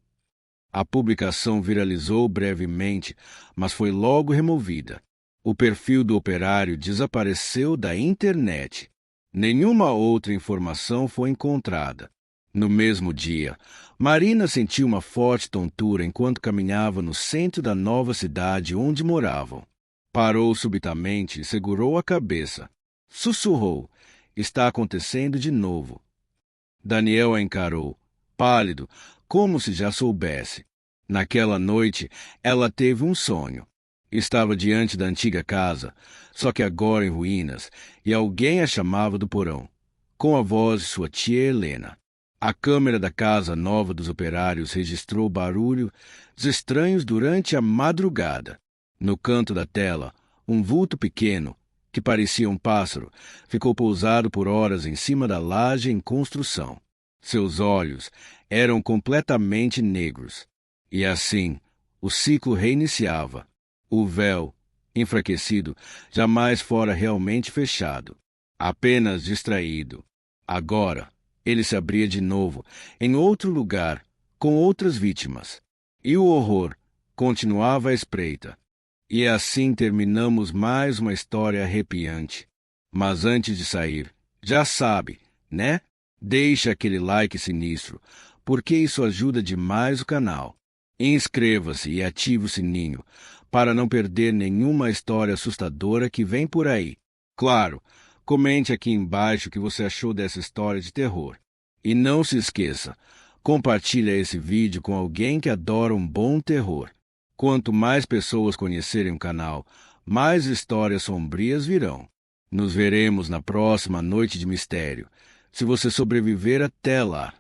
A publicação viralizou brevemente, mas foi logo removida. O perfil do operário desapareceu da internet. Nenhuma outra informação foi encontrada. No mesmo dia, Marina sentiu uma forte tontura enquanto caminhava no centro da nova cidade onde moravam. Parou subitamente e segurou a cabeça. Sussurrou: está acontecendo de novo. Daniel a encarou, pálido, como se já soubesse. Naquela noite, ela teve um sonho. Estava diante da antiga casa, só que agora em ruínas, e alguém a chamava do porão, com a voz de sua tia Helena. A câmera da casa nova dos operários registrou barulhos estranhos durante a madrugada. No canto da tela, um vulto pequeno, que parecia um pássaro, ficou pousado por horas em cima da laje em construção. Seus olhos eram completamente negros. E assim, o ciclo reiniciava. O véu, enfraquecido, jamais fora realmente fechado, apenas distraído. Agora, ele se abria de novo, em outro lugar, com outras vítimas. E o horror continuava à espreita. E assim terminamos mais uma história arrepiante. Mas antes de sair, já sabe, né? Deixa aquele like sinistro, porque isso ajuda demais o canal. Inscreva-se e ative o sininho para não perder nenhuma história assustadora que vem por aí. Claro, comente aqui embaixo o que você achou dessa história de terror. E não se esqueça, compartilhe esse vídeo com alguém que adora um bom terror. Quanto mais pessoas conhecerem o canal, mais histórias sombrias virão. Nos veremos na próxima Noite de Mistério. Se você sobreviver até lá.